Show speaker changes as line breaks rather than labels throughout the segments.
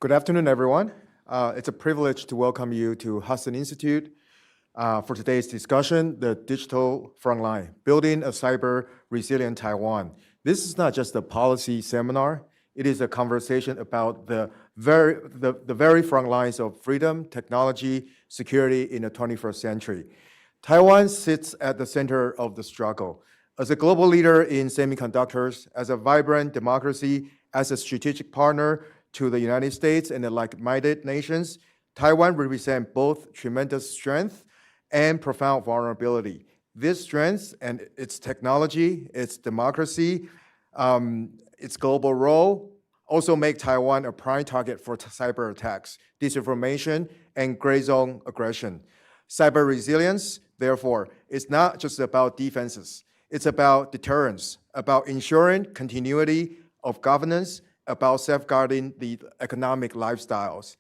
Good afternoon, everyone. It's a privilege to welcome you to Hudson Institute for today's discussion, the digital frontline, building a cyber resilient Taiwan. This is not just a policy seminar. It is a conversation about the very front lines of freedom, technology, security in the 21st century. Taiwan sits at the center of the struggle. As a global leader in semiconductors, as a vibrant democracy, as a strategic partner to the United States and the like-minded nations, Taiwan represents both tremendous strength and profound vulnerability. This strength and its technology, its democracy, its global role also make Taiwan a prime target for cyber attacks, disinformation, and gray zone aggression. Cyber resilience, therefore, is not just about defenses. It's about deterrence, about ensuring continuity of governance, about safeguarding the economic lifestyles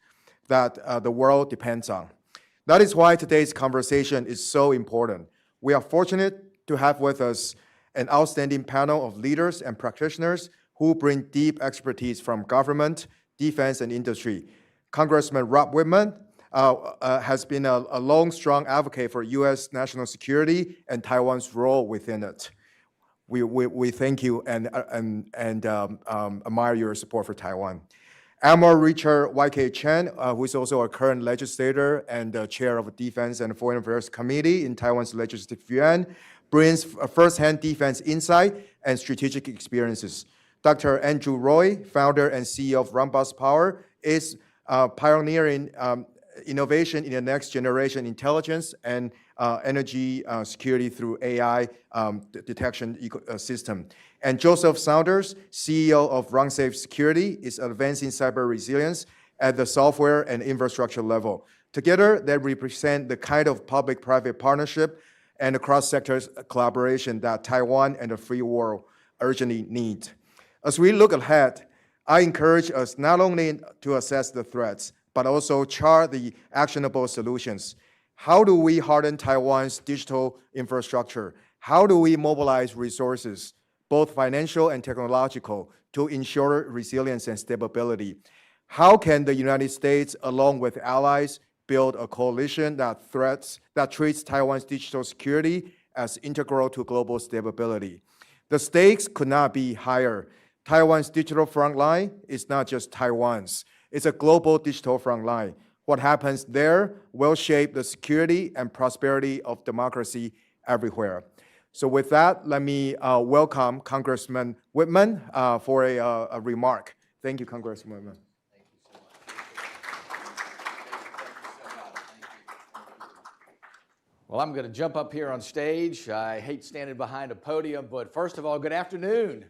that the world depends on. That is why today's conversation is so important. We are fortunate to have with us an outstanding panel of leaders and practitioners who bring deep expertise from government, defense, and industry. Congressman Rob Wittman has been a long, strong advocate for U.S. national security and Taiwan's role within it. We thank you and admire your support for Taiwan. Admiral Richard YK Chen, who is also a current legislator and chair of the Defense and Foreign Affairs Committee in Taiwan's Legislative Yuan, brings firsthand defense insight and strategic experiences. Dr. Anshu Roy, founder and CEO of Rhombus Power, is pioneering innovation in the next generation intelligence and energy security through AI detection system. And Joseph Saunders, CEO of Runsafe Security, is advancing cyber resilience at the software and infrastructure level. Together, they represent the kind of public-private partnership and the cross-sector collaboration that Taiwan and the free world urgently need. As we look ahead, I encourage us not only to assess the threats, but also chart the actionable solutions. How do we harden Taiwan's digital infrastructure? How do we mobilize resources, both financial and technological, to ensure resilience and stability? How can the United States, along with allies, build a coalition that treats Taiwan's digital security as integral to global stability? The stakes could not be higher. Taiwan's digital frontline is not just Taiwan's. It's a global digital frontline. What happens there will shape the security and prosperity of democracy everywhere. So with that, let me welcome Congressman Whitman for a remark. Thank you, Congressman Whitman.
Thank you so much. Well, I'm going to jump up here on stage. I hate standing behind a podium, but first of all, good afternoon.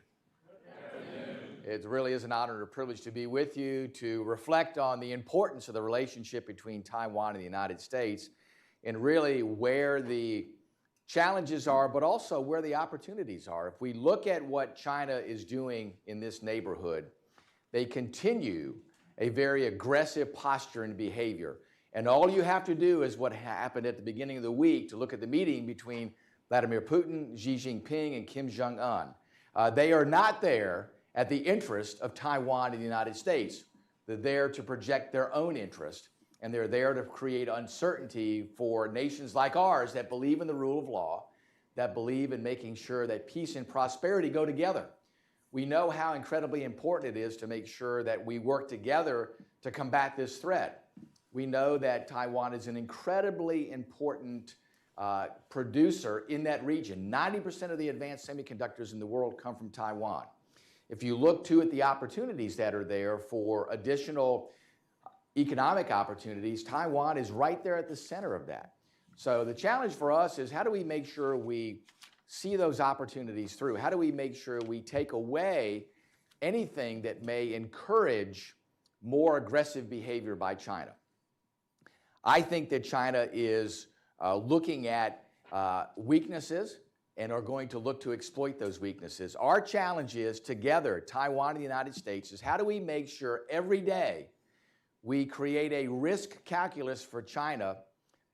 It really is an honor and a privilege to be with you, to reflect on the importance of the relationship between Taiwan and the United States and really where the challenges are, but also where the opportunities are. If we look at what China is doing in this neighborhood, they continue a very aggressive posture and behavior. And all you have to do is what happened at the beginning of the week to look at the meeting between Vladimir Putin, Xi Jinping, and Kim Jong-un. They are not there at the interest of Taiwan and the United States. They're there to project their own interest, and they're there to create uncertainty for nations like ours that believe in the rule of law, that believe in making sure that peace and prosperity go together. We know how incredibly important it is to make sure that we work together to combat this threat. We know that Taiwan is an incredibly important producer in that region. 90% of the advanced semiconductors in the world come from Taiwan. If you look too at the opportunities that are there for additional economic opportunities, Taiwan is right there at the center of that. So the challenge for us is how do we make sure we see those opportunities through? How do we make sure we take away anything that may encourage more aggressive behavior by China? I think that China is looking at weaknesses and are going to look to exploit those weaknesses. Our challenge is together, Taiwan and the United States, is how do we make sure every day we create a risk calculus for China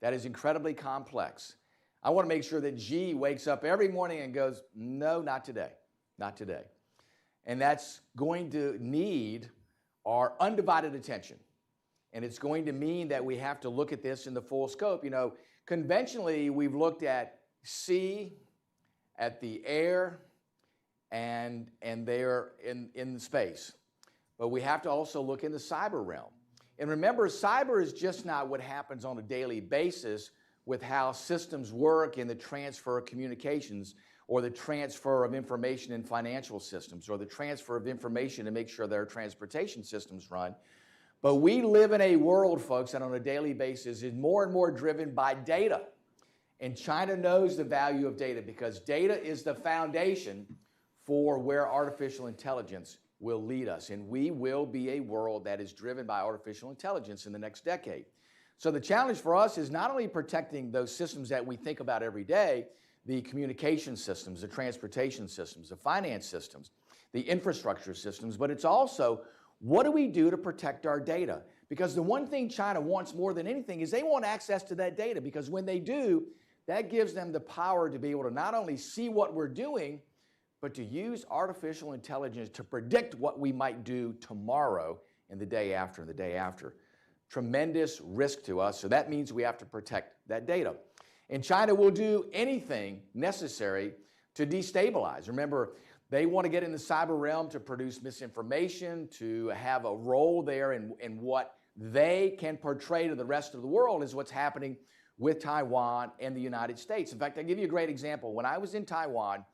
that is incredibly complex. I want to make sure that Xi wakes up every morning and goes, no, not today, not today. And that's going to need our undivided attention. And it's going to mean that we have to look at this in the full scope. You know, conventionally, we've looked at sea, at the air, and there in space. But we have to also look in the cyber realm. And remember, cyber is just not what happens on a daily basis with how systems work in the transfer of communications, or the transfer of information in financial systems, or the transfer of information to make sure their transportation systems run. But we live in a world, folks, that on a daily basis is more and more driven by data. And China knows the value of data because data is the foundation for where artificial intelligence will lead us. And we will be a world that is driven by artificial intelligence in the next decade. So the challenge for us is not only protecting those systems that we think about every day, the communication systems, the transportation systems, the finance systems, the infrastructure systems, but it's also what do we do to protect our data? Because the one thing China wants more than anything is they want access to that data, because when they do, that gives them the power to be able to not only see what we're doing, but to use artificial intelligence to predict what we might do tomorrow and the day after and the day after. Tremendous risk to us, so that means we have to protect that data. And China will do anything necessary to destabilize. Remember, they want to get in the cyber realm to produce misinformation, to have a role there in what they can portray to the rest of the world is what's happening with Taiwan and the United States. In fact, I'll give you a great example. When I was in Taiwan,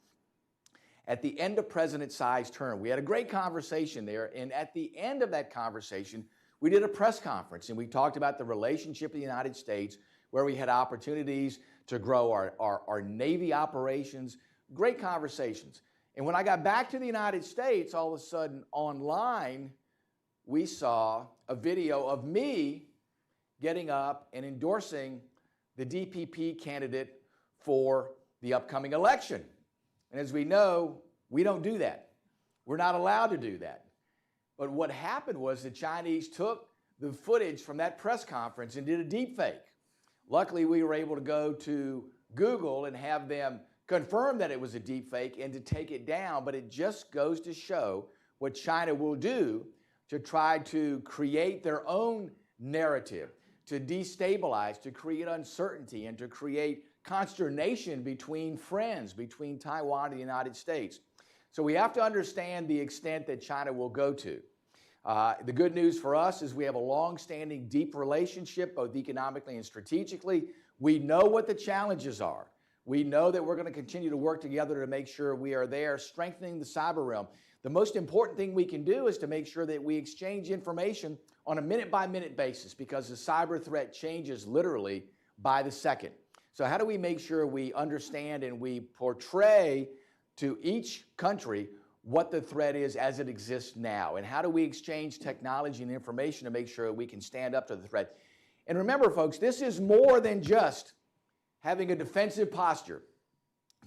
at the end of President Tsai's term, we had a great conversation there, and at the end of that conversation, we did a press conference, and we talked about the relationship with the United States, where we had opportunities to grow our Navy operations, great conversations. And when I got back to the United States, all of a sudden online, we saw a video of me getting up and endorsing the DPP candidate for the upcoming election. And as we know, we don't do that. We're not allowed to do that. But what happened was the Chinese took the footage from that press conference and did a deep fake. Luckily, we were able to go to Google and have them confirm that it was a deep fake and to take it down, but it just goes to show what China will do to try to create their own narrative, to destabilize, to create uncertainty, and to create consternation between friends, between Taiwan and the United States. So we have to understand the extent that China will go to. The good news for us is we have a long-standing, deep relationship, both economically and strategically. We know what the challenges are. We know that we're going to continue to work together to make sure we are there, strengthening the cyber realm. The most important thing we can do is to make sure that we exchange information on a minute-by-minute basis, because the cyber threat changes literally by the second. So how do we make sure we understand and we portray to each country what the threat is as it exists now? And how do we exchange technology and information to make sure we can stand up to the threat? And remember, folks, this is more than just having a defensive posture.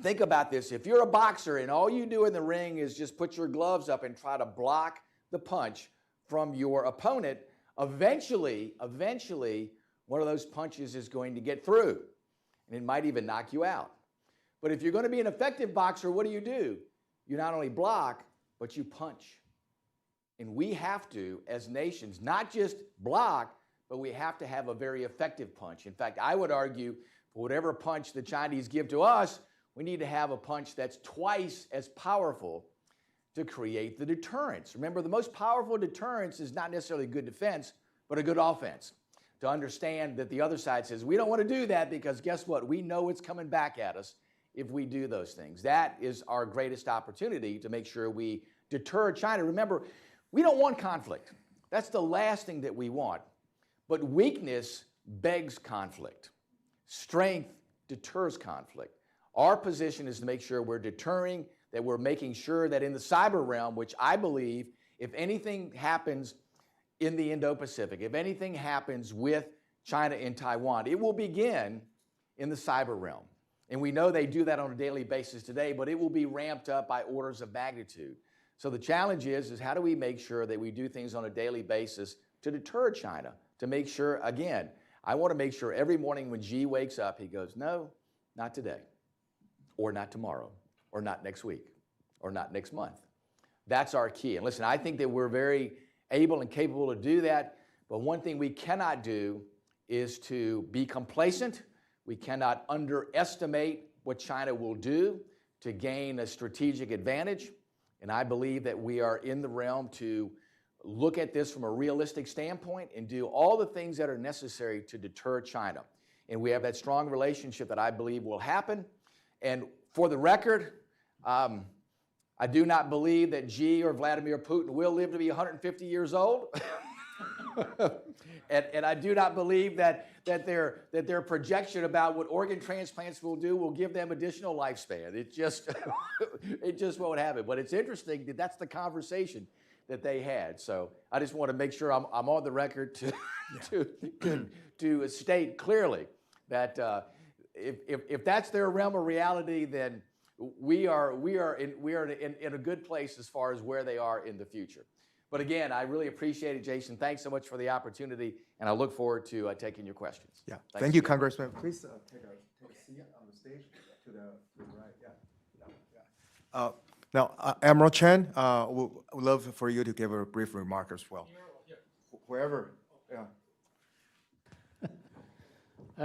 Think about this. If you're a boxer and all you do in the ring is just put your gloves up and try to block the punch from your opponent, eventually, one of those punches is going to get through, and it might even knock you out. But if you're going to be an effective boxer, what do? You not only block, but you punch. And we have to, as nations, not just block, but we have to have a very effective punch. In fact, I would argue for whatever punch the Chinese give to us, we need to have a punch that's twice as powerful to create the deterrence. Remember, the most powerful deterrence is not necessarily good defense, but a good offense. To understand that the other side says, we don't want to do that because guess what? We know it's coming back at us if we do those things. That is our greatest opportunity to make sure we deter China. Remember, we don't want conflict. That's the last thing that we want. But weakness begs conflict. Strength deters conflict. Our position is to make sure we're deterring, that we're making sure that in the cyber realm, which I believe, if anything happens in the Indo-Pacific, if anything happens with China and Taiwan, it will begin in the cyber realm. And we know they do that on a daily basis today, but it will be ramped up by orders of magnitude. So the challenge is how do we make sure that we do things on a daily basis to deter China, to make sure, again, I want to make sure every morning when Xi wakes up, he goes, no, not today, or not tomorrow, or not next week, or not next month. That's our key. And listen, I think that we're very able and capable to do that. But one thing we cannot do is to be complacent. We cannot underestimate what China will do to gain a strategic advantage. And I believe that we are in the realm to look at this from a realistic standpoint and do all the things that are necessary to deter China. And we have that strong relationship that I believe will happen. And for the record, I do not believe that Xi or Vladimir Putin will live to be 150 years old. and I do not believe that their projection about what organ transplants will do will give them additional lifespan. It just won't happen. But it's interesting that that's the conversation that they had. So I just want to make sure I'm on the record to state clearly that if that's their realm of reality, then we are in a good place as far as where they are in the future. But again, I really appreciate it, Jason. Thanks so much for the opportunity, and I look forward to taking your questions.
Yeah,
Thanks
thank you,
again.
Congressman. Please take a seat on the stage to the right. Yeah. Now, Admiral Chen, would love for you to give a brief remark as well. Wherever. Yeah.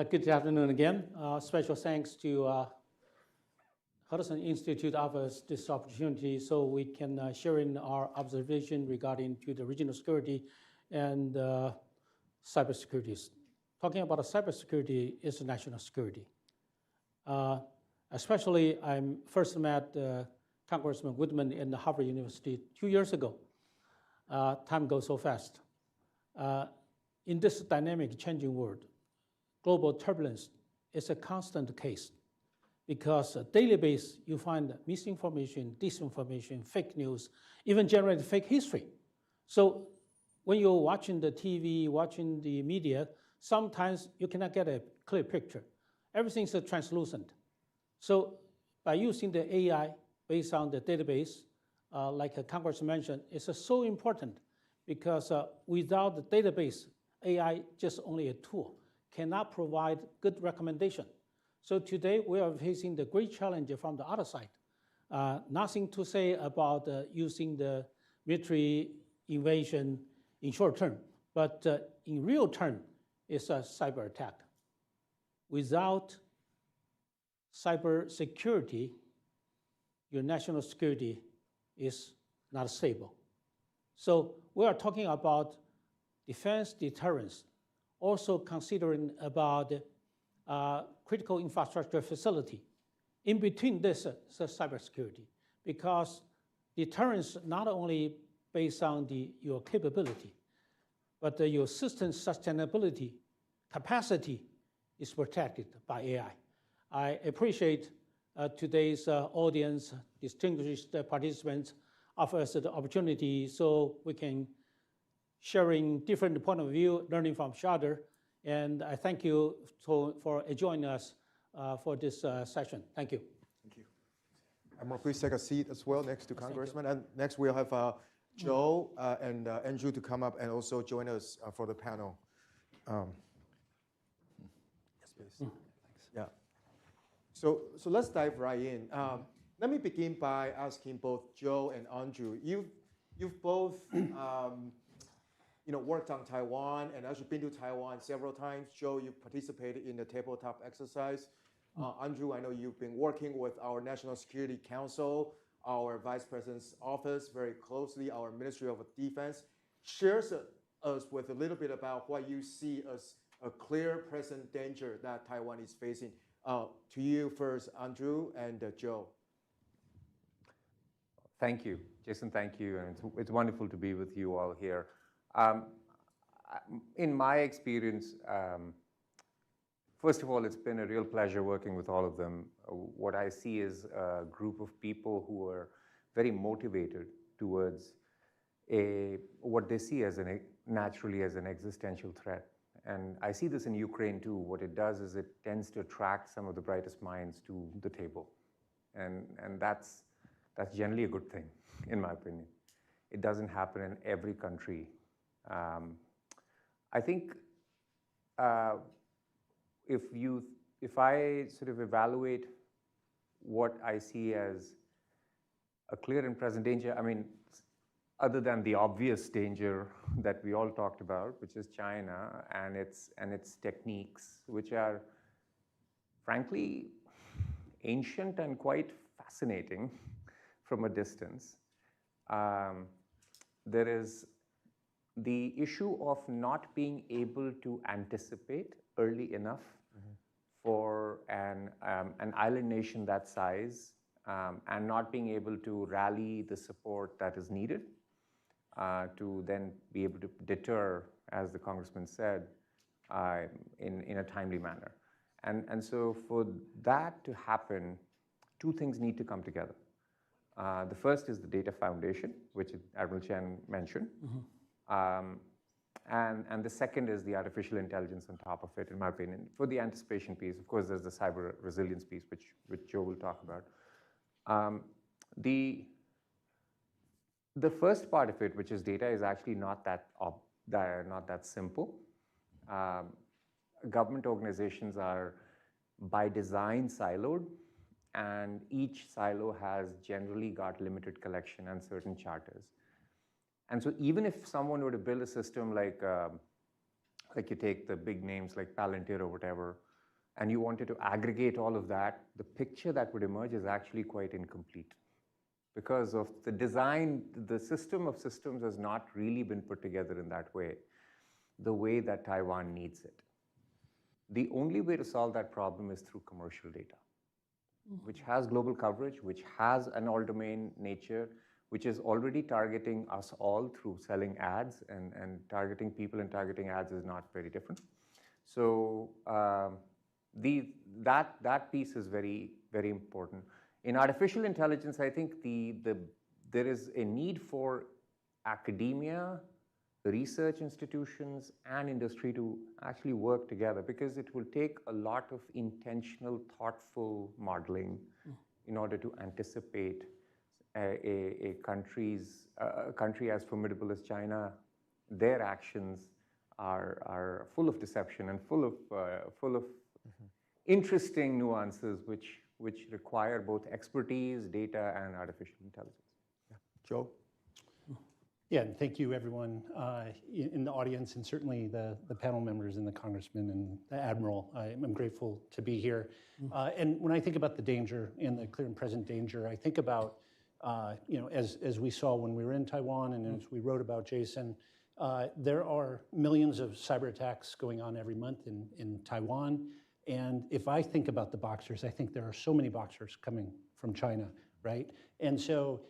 Good afternoon again. Special thanks to Hudson Institute offers this opportunity so we can share in our observation regarding to the regional security and cybersecurity. Talking about cybersecurity is national security. Especially, I first met Congressman Whitman in Harvard University 2 years ago. Time goes so fast. In this dynamic, changing world, global turbulence is a constant case because daily basis you find misinformation, disinformation, fake news, even generate fake history. So when you're watching the TV, watching the media, sometimes you cannot get a clear picture. Everything's translucent. So by using the AI based on the database, like a Congressman mentioned, it's so important because without the database, AI just only a tool, cannot provide good recommendation. So today we are facing the great challenge from the other side. Nothing to say about using the military invasion in short term, but in real term, it's a cyber attack. Without cyber security, your national security is not stable. So we are talking about defense deterrence, also considering about critical infrastructure facility. In between this cybersecurity, because deterrence not only based on your capability, but your system sustainability capacity is protected by AI. I appreciate today's audience, distinguished participants, offer us the opportunity so we can sharing different point of view, learning from each other. And I thank you for joining us for this session. Thank you.
Thank you. Admiral, please take a seat as well next to Congressman. And next we'll have Joe and Andrew to come up and also join us for the panel. Yes, please. Yeah. So let's dive right in. Let me begin by asking both Joe and Andrew. You've both worked on Taiwan and actually been to Taiwan several times. Joe, you participated in the tabletop exercise. Andrew, I know you've been working with our National Security Council, our Vice President's office very closely, our Ministry of Defense. Share us with a little bit about what you see as a clear present danger that Taiwan is facing. To you first, Andrew and Joe.
Thank you, Jason, thank you. And it's wonderful to be with you all here. In my experience, first of all, it's been a real pleasure working with all of them. What I see is a group of people who are very motivated towards what they see as naturally as an existential threat. And I see this in Ukraine too. What it does is it tends to attract some of the brightest minds to the table. And that's generally a good thing, in my opinion. It doesn't happen in every country. I think if I sort of evaluate what I see as a clear and present danger, I mean, other than the obvious danger that we all talked about, which is China and its techniques, which are frankly ancient and quite fascinating from a distance. There is the issue of not being able to anticipate early enough for an island nation that size, and not being able to rally the support that is needed to then be able to deter, as the Congressman said, in a timely manner. And so for that to happen, two things need to come together. The first is the data foundation, which Admiral Chen mentioned. And the second is the artificial intelligence on top of it, in my opinion. For the anticipation piece, of course, there's the cyber resilience piece, which Joe will talk about. The first part of it, which is data, is actually not that simple. Government organizations are by design siloed, and each silo has generally got limited collection and certain charters. And so even if someone were to build a system like you take the big names like Palantir or whatever, and you wanted to aggregate all of that, the picture that would emerge is actually quite incomplete. Because of the design, the system of systems has not really been put together in that way, the way that Taiwan needs it. The only way to solve that problem is through commercial data, which has global coverage, which has an all-domain nature, which is already targeting us all through selling ads, and targeting people and targeting ads is not very different. So that piece is very, very important. In artificial intelligence, I think there is a need for academia, research institutions, and industry to actually work together, because it will take a lot of intentional, thoughtful modeling in order to anticipate a country as formidable as China. Their actions are full of deception and full of interesting nuances, which require both expertise, data, and artificial intelligence.
Yeah. Joe?
Yeah, and thank you everyone in the audience, and certainly the panel members and the Congressman and the Admiral. I'm grateful to be here. And when I think about the danger and the clear and present danger, I think about, as we saw when we were in Taiwan and as we wrote about, Jason, there are millions of cyber attacks going on every month in Taiwan. And if I think about the boxers, I think there are so many boxers coming from China, right? And so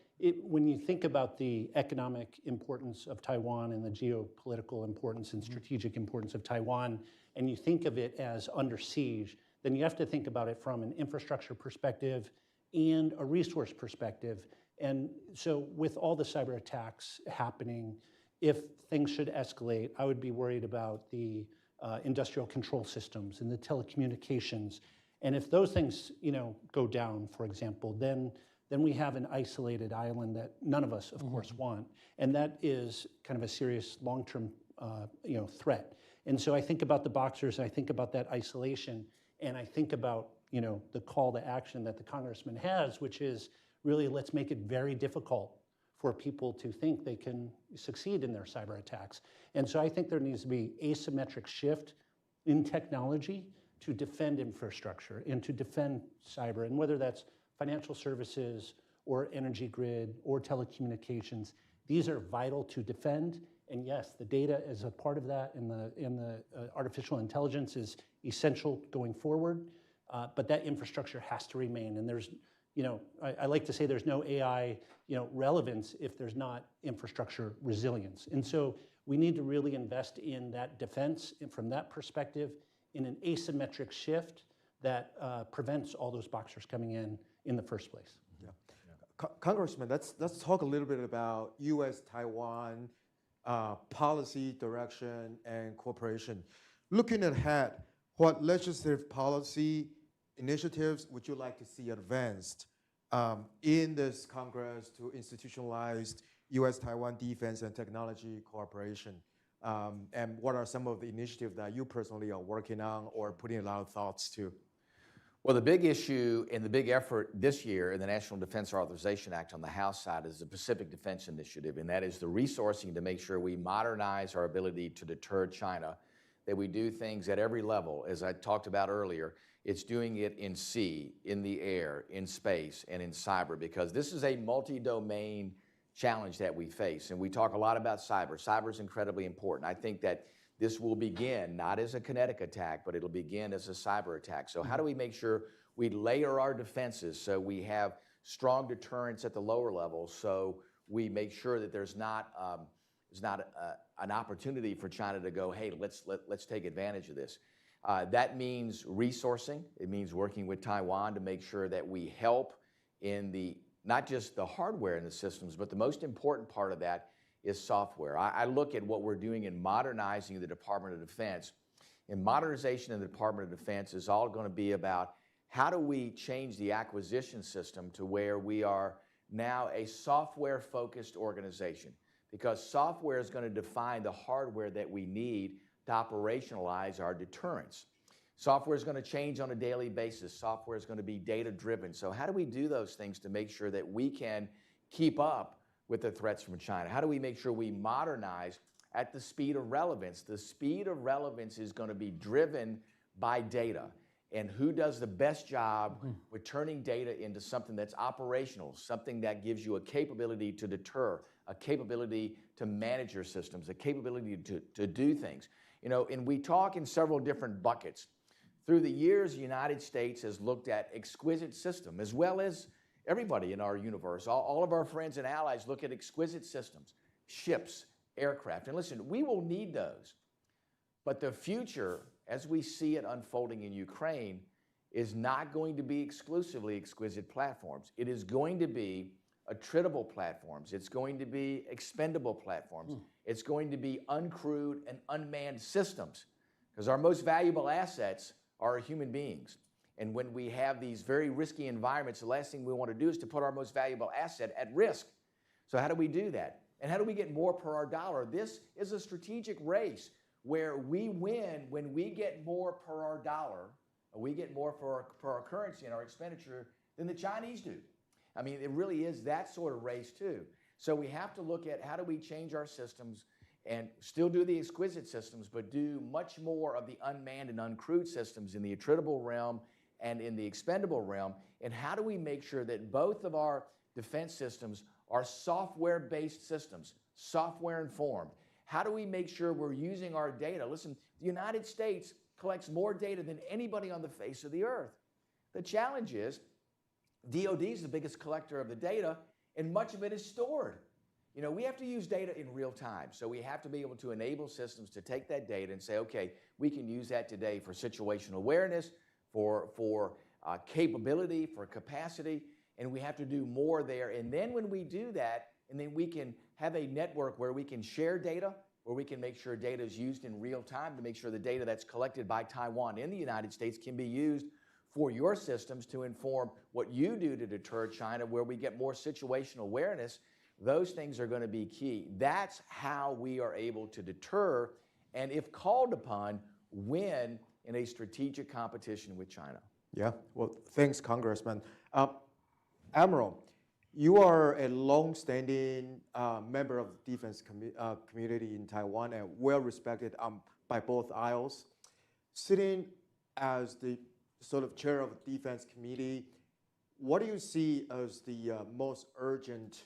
when you think about the economic importance of Taiwan and the geopolitical importance and strategic importance of Taiwan, and you think of it as under siege, then you have to think about it from an infrastructure perspective and a resource perspective. And so with all the cyber attacks happening, if things should escalate, I would be worried about the industrial control systems and the telecommunications. And if those things, go down, for example, then we have an isolated island that none of us, of course, want. And that is kind of a serious long-term, threat. And so I think about the boxers, I think about that isolation, and I think about, the call to action that the Congressman has, which is really, let's make it very difficult for people to think they can succeed in their cyber attacks. And so I think there needs to be asymmetric shift in technology to defend infrastructure and to defend cyber, and whether that's financial services or energy grid or telecommunications, these are vital to defend. And yes, the data is a part of that, and the artificial intelligence is essential going forward, but that infrastructure has to remain. And there's, I like to say there's no AI, relevance if there's not infrastructure resilience. And so we need to really invest in that defense, and from that perspective, in an asymmetric shift that prevents all those boxers coming in the first place.
Yeah. Congressman, let's talk a little bit about US-Taiwan policy direction and cooperation. Looking ahead, what legislative policy initiatives would you like to see advanced in this Congress to institutionalize US-Taiwan defense and technology cooperation? And what are some of the initiatives that you personally are working on or putting a lot of thoughts to?
Well, the big issue and the big effort this year in the National Defense Authorization Act on the House side is the Pacific Defense Initiative, and that is the resourcing to make sure we modernize our ability to deter China, that we do things at every level. As I talked about earlier, it's doing it in sea, in the air, in space, and in cyber, because this is a multi-domain challenge that we face. And we talk a lot about cyber. Cyber is incredibly important. I think that this will begin not as a kinetic attack, but it'll begin as a cyber attack. So how do we make sure we layer our defenses so we have strong deterrence at the lower levels, so we make sure that there's not an opportunity for China to go, hey, let's take advantage of this. That means resourcing. It means working with Taiwan to make sure that we help in not just the hardware in the systems, but the most important part of that is software. I look at what we're doing in modernizing the Department of Defense. And modernization of the Department of Defense is all going to be about how do we change the acquisition system to where we are now a software-focused organization, because software is going to define the hardware that we need to operationalize our deterrence. Software is going to change on a daily basis. Software is going to be data-driven. So how do we do those things to make sure that we can keep up with the threats from China? How do we make sure we modernize at the speed of relevance? The speed of relevance is going to be driven by data, and who does the best job with turning data into something that's operational, something that gives you a capability to deter, a capability to manage your systems, a capability to do things. You know, and we talk in several different buckets. Through the years, the United States has looked at exquisite system, as well as everybody in our universe. All of our friends and allies look at exquisite systems, ships, aircraft. And listen, we will need those. But the future, as we see it unfolding in Ukraine, is not going to be exclusively exquisite platforms. It is going to be attritable platforms. It's going to be expendable platforms. It's going to be uncrewed and unmanned systems, because our most valuable assets are human beings. And when we have these very risky environments, the last thing we want to do is to put our most valuable asset at risk. So how do we do that? And how do we get more per our dollar? This is a strategic race where we win when we get more per our dollar, or we get more for our currency and our expenditure than the Chinese do. I mean, it really is that sort of race too. So we have to look at how do we change our systems and still do the exquisite systems, but do much more of the unmanned and uncrewed systems in the attritable realm and in the expendable realm. And how do we make sure that both of our defense systems are software-based systems, software-informed? How do we make sure we're using our data? Listen, the United States collects more data than anybody on the face of the earth. The challenge is DOD is the biggest collector of the data, and much of it is stored. You know, we have to use data in real time. So we have to be able to enable systems to take that data and say, okay, we can use that today for situational awareness, for capability, for capacity, and we have to do more there. And then when we do that, and then we can have a network where we can share data, where we can make sure data is used in real time to make sure the data that's collected by Taiwan in the United States can be used for your systems to inform what you do to deter China, where we get more situational awareness. Those things are going to be key. That's how we are able to deter, and if called upon, win in a strategic competition with China.
Yeah, well, thanks, Congressman. Admiral, you are a long-standing member of the defense community in Taiwan and well-respected by both aisles. Sitting as the sort of chair of the defense committee, what do you see as the most urgent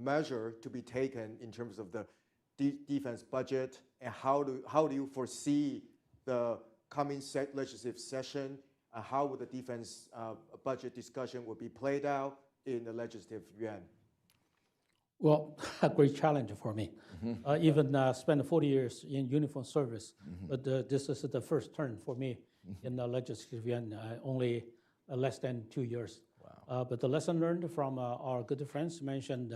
measure to be taken in terms of the defense budget, and how do you foresee the coming legislative session? How would the defense budget discussion will be played out in the legislative yuan?
Well, a great challenge for me. Even spent 40 years in uniform service, but this is the first turn for me in the legislative yuan, only less than 2 years.
Wow.
But the lesson learned from our good friends mentioned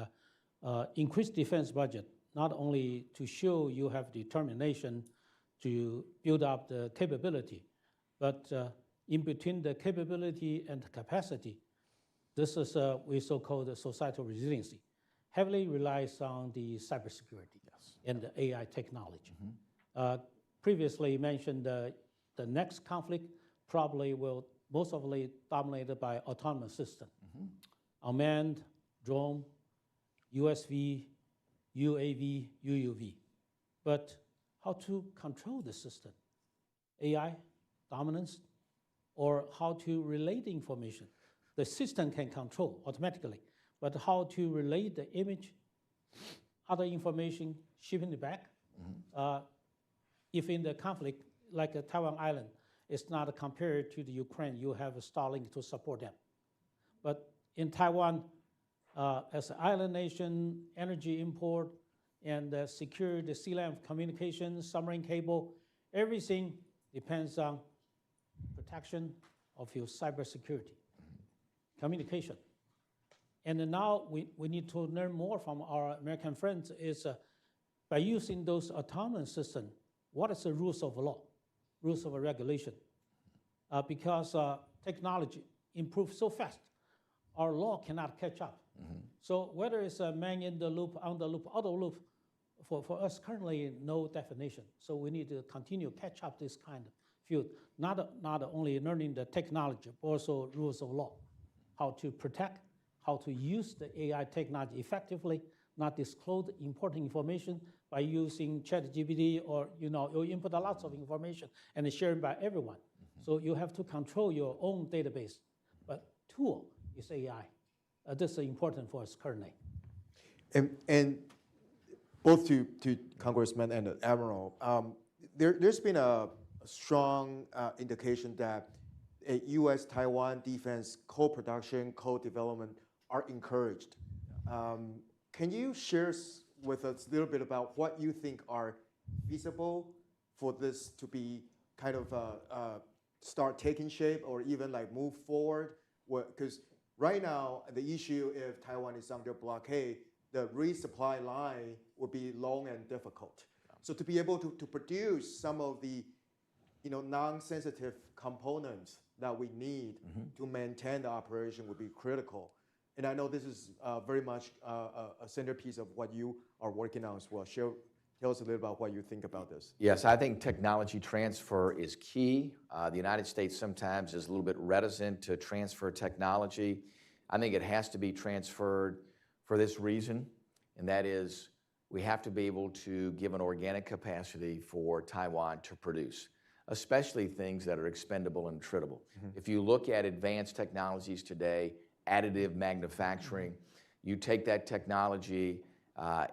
increased defense budget, not only to show you have determination to build up the capability, but in between the capability and the capacity, this is we so-called societal resiliency. Heavily relies on the cybersecurity and the AI technology. Previously mentioned the next conflict probably will mostly dominated by autonomous system. Unmanned, drone, USV, UAV, UUV. But how to control the system? AI, dominance, or how to relate information? The system can control automatically, but how to relate the image, other information, shipping it back? If in the conflict, like Taiwan Island, it's not compared to the Ukraine, you have Starlink to support them. But in Taiwan, as an island nation, energy import, and secure the sea land communication, submarine cable, everything depends on protection of your cybersecurity, communication. And now we need to learn more from our American friends is by using those autonomous systems, what is the rules of law, rules of regulation? Because technology improves so fast, our law cannot catch up. So whether it's a man in the loop, on the loop, out of the loop, for us currently no definition. So we need to continue catch up this kind of field, not only learning the technology, but also rules of law, how to protect, how to use the AI technology effectively, not disclose important information by using ChatGPT or you input a lot of information and it's shared by everyone. So you have to control your own database, but tool is AI. This is important for us currently.
And both to Congressman and the Admiral, there's been a strong indication that a US-Taiwan defense co-production, co-development are encouraged. Can you share with us a little bit about what you think are feasible for this to be kind of start taking shape or even like move forward? Because right now, the issue if Taiwan is under blockade, the resupply line would be long and difficult. So to be able to produce some of the non-sensitive components that we need to maintain the operation would be critical. And I know this is very much a centerpiece of what you are working on as well. Tell us a little about what you think about this.
Yes, I think technology transfer is key. The United States sometimes is a little bit reticent to transfer technology. I think it has to be transferred for this reason, and that is we have to be able to give an organic capacity for Taiwan to produce, especially things that are expendable and attritable. If you look at advanced technologies today, additive manufacturing, you take that technology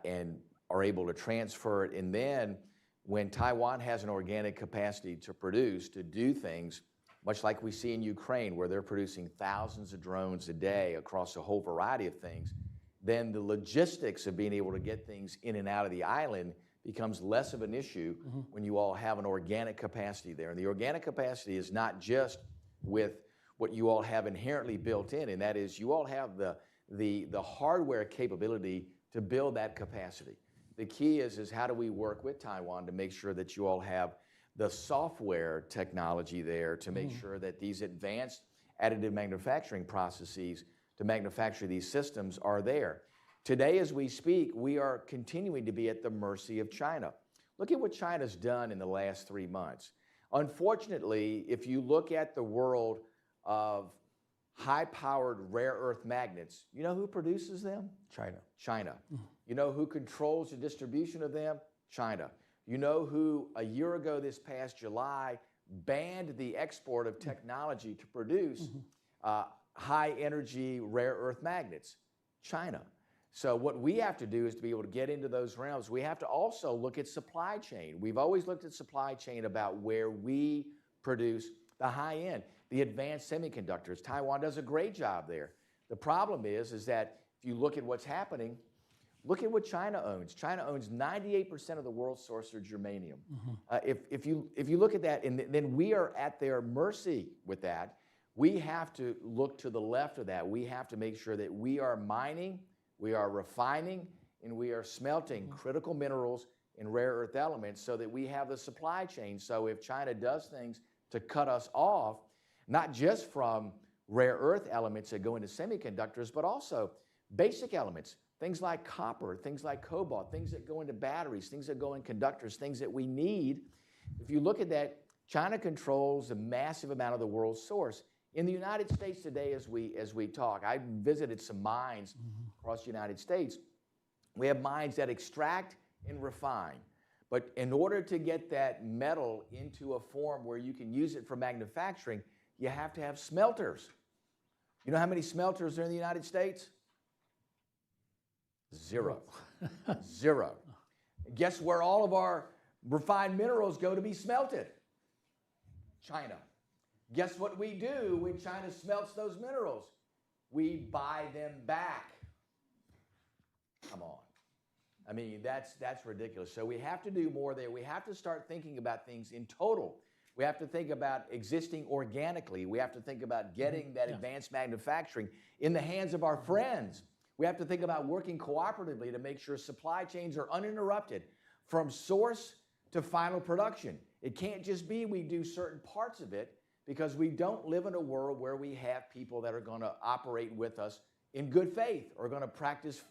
and are able to transfer it, and then when Taiwan has an organic capacity to produce, to do things, much like we see in Ukraine, where they're producing thousands of drones a day across a whole variety of things, then the logistics of being able to get things in and out of the island becomes less of an issue when you all have an organic capacity there. And the organic capacity is not just with what you all have inherently built in, and that is you all have the hardware capability to build that capacity. The key is how do we work with Taiwan to make sure that you all have the software technology there to make sure that these advanced additive manufacturing processes to manufacture these systems are there. Today, as we speak, we are continuing to be at the mercy of China. Look at what China's done in the last 3 months. Unfortunately, if you look at the world of high-powered rare earth magnets, you know who produces them?
China.
China. You know who controls the distribution of them? China. You know who, a year ago this past July, banned the export of technology to produce high-energy rare earth magnets? China. So what we have to do is to be able to get into those realms. We have to also look at supply chain. We've always looked at supply chain about where we produce the high-end, the advanced semiconductors. Taiwan does a great job there. The problem is that if you look at what's happening, look at what China owns. China owns 98% of the world's source of germanium. If you look at that, and then we are at their mercy with that, we have to look to the left of that. We have to make sure that we are mining, we are refining, and we are smelting critical minerals and rare earth elements so that we have the supply chain. So if China does things to cut us off, not just from rare earth elements that go into semiconductors, but also basic elements, things like copper, things like cobalt, things that go into batteries, things that go in conductors, things that we need. If you look at that, China controls a massive amount of the world's source. In the United States today, as we talk, I visited some mines across the United States. We have mines that extract and refine. But in order to get that metal into a form where you can use it for manufacturing, you have to have smelters. You know how many smelters are in the United States? Zero. Zero. Guess where all of our refined minerals go to be smelted? China. Guess what we do when China smelts those minerals? We buy them back. Come on. I mean, that's ridiculous. So we have to do more there. We have to start thinking about things in total. We have to think about existing organically. We have to think about getting that advanced manufacturing in the hands of our friends. We have to think about working cooperatively to make sure supply chains are uninterrupted from source to final production. It can't just be we do certain parts of it, because we don't live in a world where we have people that are going to operate with us in good faith or going to practice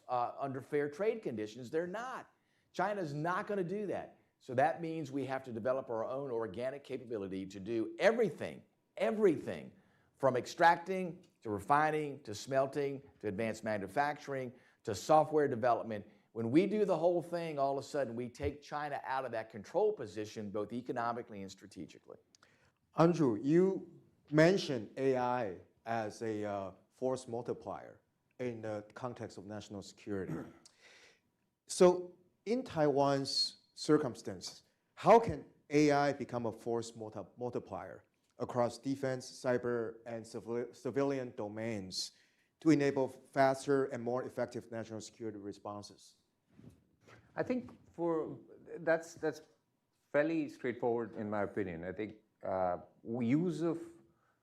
under fair trade conditions. They're not. China's not going to do that. So that means we have to develop our own organic capability to do everything from extracting to refining to smelting to advanced manufacturing to software development. When we do the whole thing, all of a sudden we take China out of that control position, both economically and strategically.
Andrew, you mentioned AI as a force multiplier in the context of national security. So in Taiwan's circumstance, how can AI become a force multiplier across defense, cyber, and civilian domains to enable faster and more effective national security responses?
I think that's fairly straightforward in my opinion. I think use of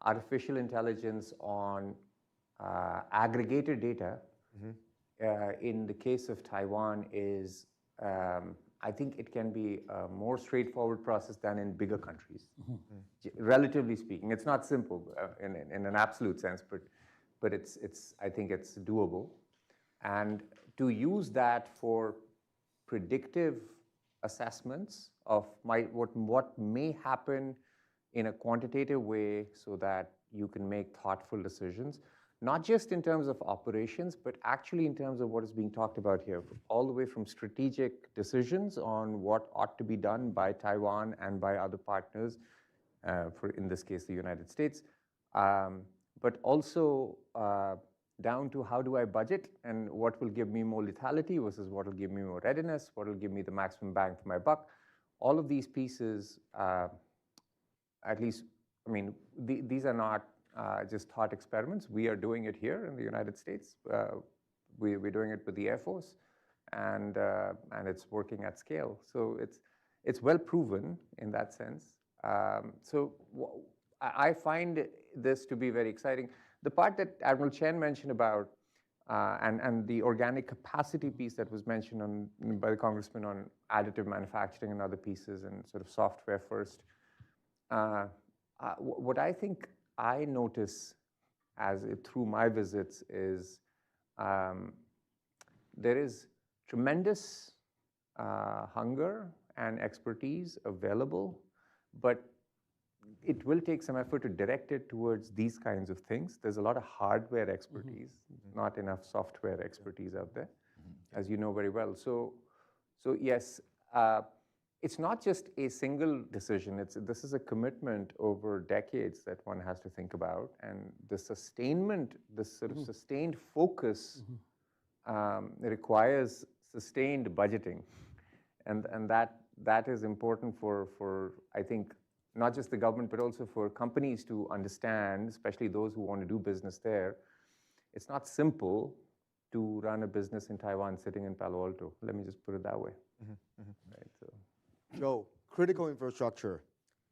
artificial intelligence on aggregated data in the case of Taiwan is, I think it can be a more straightforward process than in bigger countries, relatively speaking. It's not simple in an absolute sense, but I think it's doable. And to use that for predictive assessments of what may happen in a quantitative way so that you can make thoughtful decisions, not just in terms of operations, but actually in terms of what is being talked about here, all the way from strategic decisions on what ought to be done by Taiwan and by other partners, in this case, the United States, but also down to how do I budget and what will give me more lethality versus what will give me more readiness, what will give me the maximum bang for my buck. All of these pieces, at least, I mean, these are not just thought experiments. We are doing it here in the United States. We're doing it with the Air Force, and it's working at scale. So it's well proven in that sense. So I find this to be very exciting. The part that Admiral Chen mentioned about and the organic capacity piece that was mentioned by the Congressman on additive manufacturing and other pieces and sort of software first. What I think I notice through my visits is there is tremendous hunger and expertise available, but it will take some effort to direct it towards these kinds of things. There's a lot of hardware expertise, not enough software expertise out there, as you know very well. So yes, it's not just a single decision. This is a commitment over decades that one has to think about, and the sustainment, this sort of sustained focus requires sustained budgeting, and that is important for I think not just the government but also for companies to understand, especially those who want to do business there. It's not simple to run a business in Taiwan sitting in Palo Alto. Let me just put it that way. Right, so.
Joe, critical infrastructure,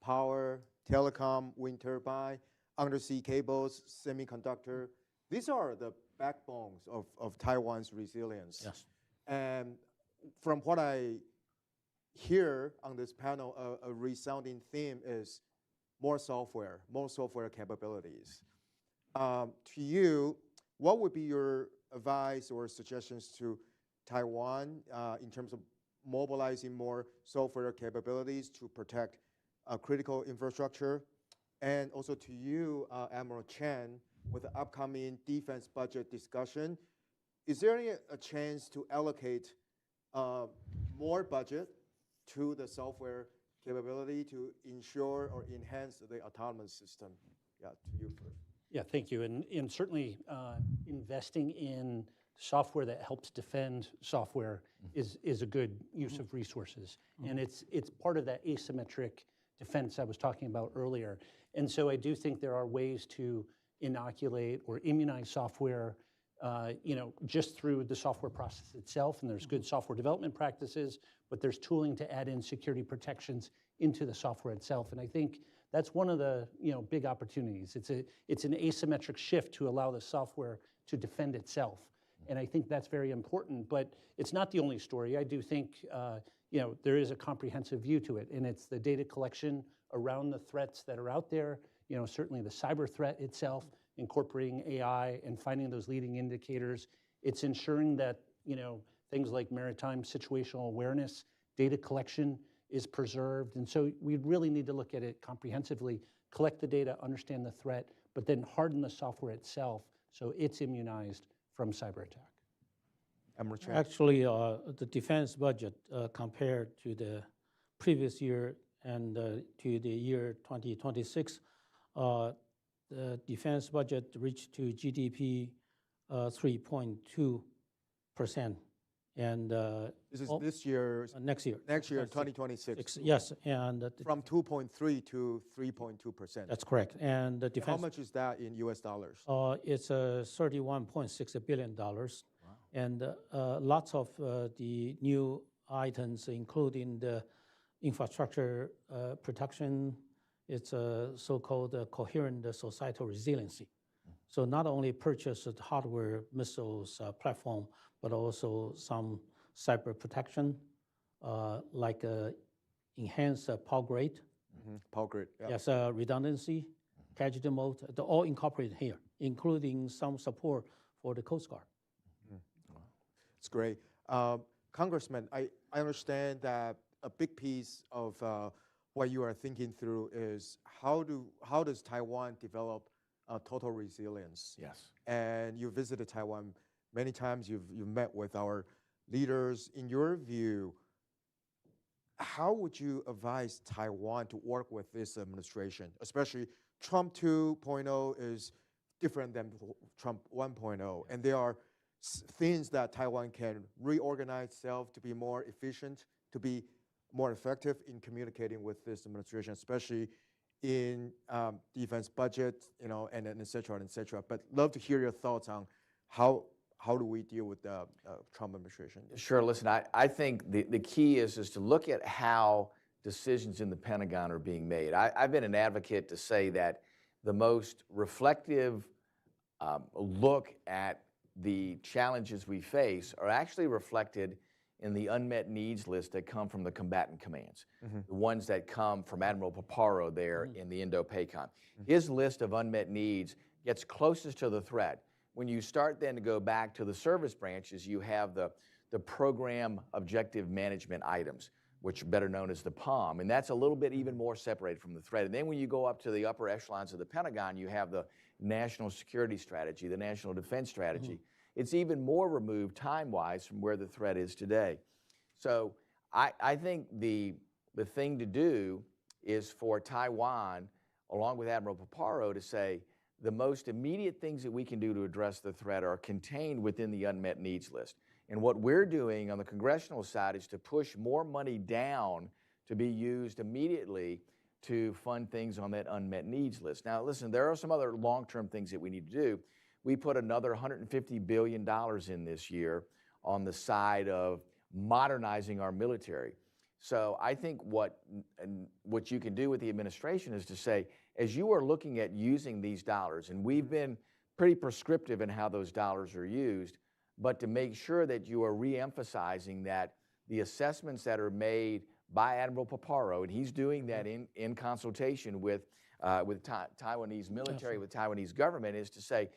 power, telecom, wind turbine, undersea cables, semiconductor. These are the backbones of Taiwan's resilience.
Yes.
And from what I hear on this panel, a resounding theme is more software capabilities. To you, what would be your advice or suggestions to Taiwan in terms of mobilizing more software capabilities to protect critical infrastructure, and also to you, Admiral Chen, with the upcoming defense budget discussion. Is there any a chance to allocate more budget to the software capability to ensure or enhance the autonomous system? Yeah, to you first.
Yeah, thank you. And certainly investing in software that helps defend software is a good use of resources. And it's part of that asymmetric defense I was talking about earlier. And so I do think there are ways to inoculate or immunize software just through the software process itself, and there's good software development practices, but there's tooling to add in security protections into the software itself. And I think that's one of the big opportunities. It's an asymmetric shift to allow the software to defend itself. And I think that's very important, but it's not the only story. I do think there is a comprehensive view to it, and it's the data collection around the threats that are out there, certainly the cyber threat itself, incorporating AI and finding those leading indicators. It's ensuring that things like maritime situational awareness, data collection is preserved. And so we really need to look at it comprehensively, collect the data, understand the threat, but then harden the software itself so it's immunized from cyber attack.
Actually, the defense budget compared to the previous year and to the year 2026, the defense budget reached to GDP 3.2%. And
this is this year.
Next year.
Next year, 2026.
Yes, and
from 2.3 to 3.2%.
That's correct. And the defense.
How much is that in US dollars?
It's $31.6 billion. Wow. And lots of the new items, including the infrastructure protection. It's a so-called coherent societal resiliency. So not only purchase the hardware missiles platform, but also some cyber protection, like enhanced power grade.
Power grid. Yeah.
Yes, redundancy, casualty mode, they're all incorporated here, including some support for the Coast Guard.
It's great. Congressman, I understand that a big piece of what you are thinking through is how does Taiwan develop total resilience?
Yes.
And you visited Taiwan many times. You've met with our leaders. In your view, how would you advise Taiwan to work with this administration, especially Trump 2.0 is different than Trump 1.0, and there are things that Taiwan can reorganize itself to be more efficient, to be more effective in communicating with this administration, especially in defense budget, and et cetera, and et cetera. But love to hear your thoughts on how do we deal with the Trump administration?
Sure. Listen, I think the key is to look at how decisions in the Pentagon are being made. I've been an advocate to say that the most reflective look at the challenges we face are actually reflected in the unmet needs list that come from the combatant commands, the ones that come from Admiral Paparo there in the Indo-PACOM. His list of unmet needs gets closest to the threat. When you start then to go back to the service branches, you have the program objective management items, which are better known as the POM, and that's a little bit even more separated from the threat. And then when you go up to the upper echelons of the Pentagon, you have the national security strategy, the national defense strategy. It's even more removed time-wise from where the threat is today. So I think the thing to do is for Taiwan, along with Admiral Paparo, to say the most immediate things that we can do to address the threat are contained within the unmet needs list. And what we're doing on the congressional side is to push more money down to be used immediately to fund things on that unmet needs list. Now, listen, there are some other long-term things that we need to do. We put another $150 billion in this year on the side of modernizing our military. So I think what you can do with the administration is to say, as you are looking at using these dollars, and we've been pretty prescriptive in how those dollars are used, but to make sure that you are re-emphasizing that the assessments that are made by Admiral Paparo, and he's doing that in consultation with Taiwanese military, with Taiwanese government, is to say,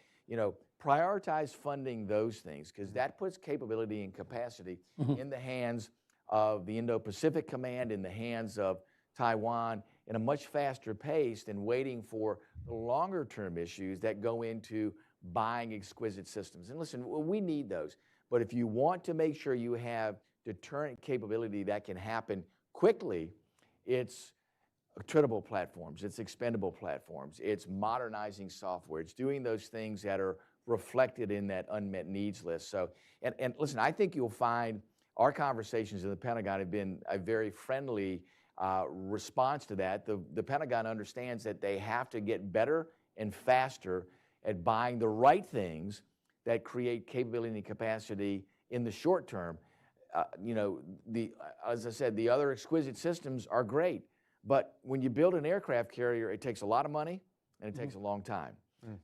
prioritize funding those things, because that puts capability and capacity in the hands of the Indo-Pacific Command, in the hands of Taiwan in a much faster pace than waiting for the longer term issues that go into buying exquisite systems. And listen, we need those. But if you want to make sure you have deterrent capability that can happen quickly, it's attritable platforms, it's expendable platforms, it's modernizing software, it's doing those things that are reflected in that unmet needs list. So, and listen, I think you'll find our conversations in the Pentagon have been a very friendly response to that. The Pentagon understands that they have to get better and faster at buying the right things that create capability and capacity in the short term. You know, as I said, the other exquisite systems are great, but when you build an aircraft carrier, it takes a lot of money and it takes a long time.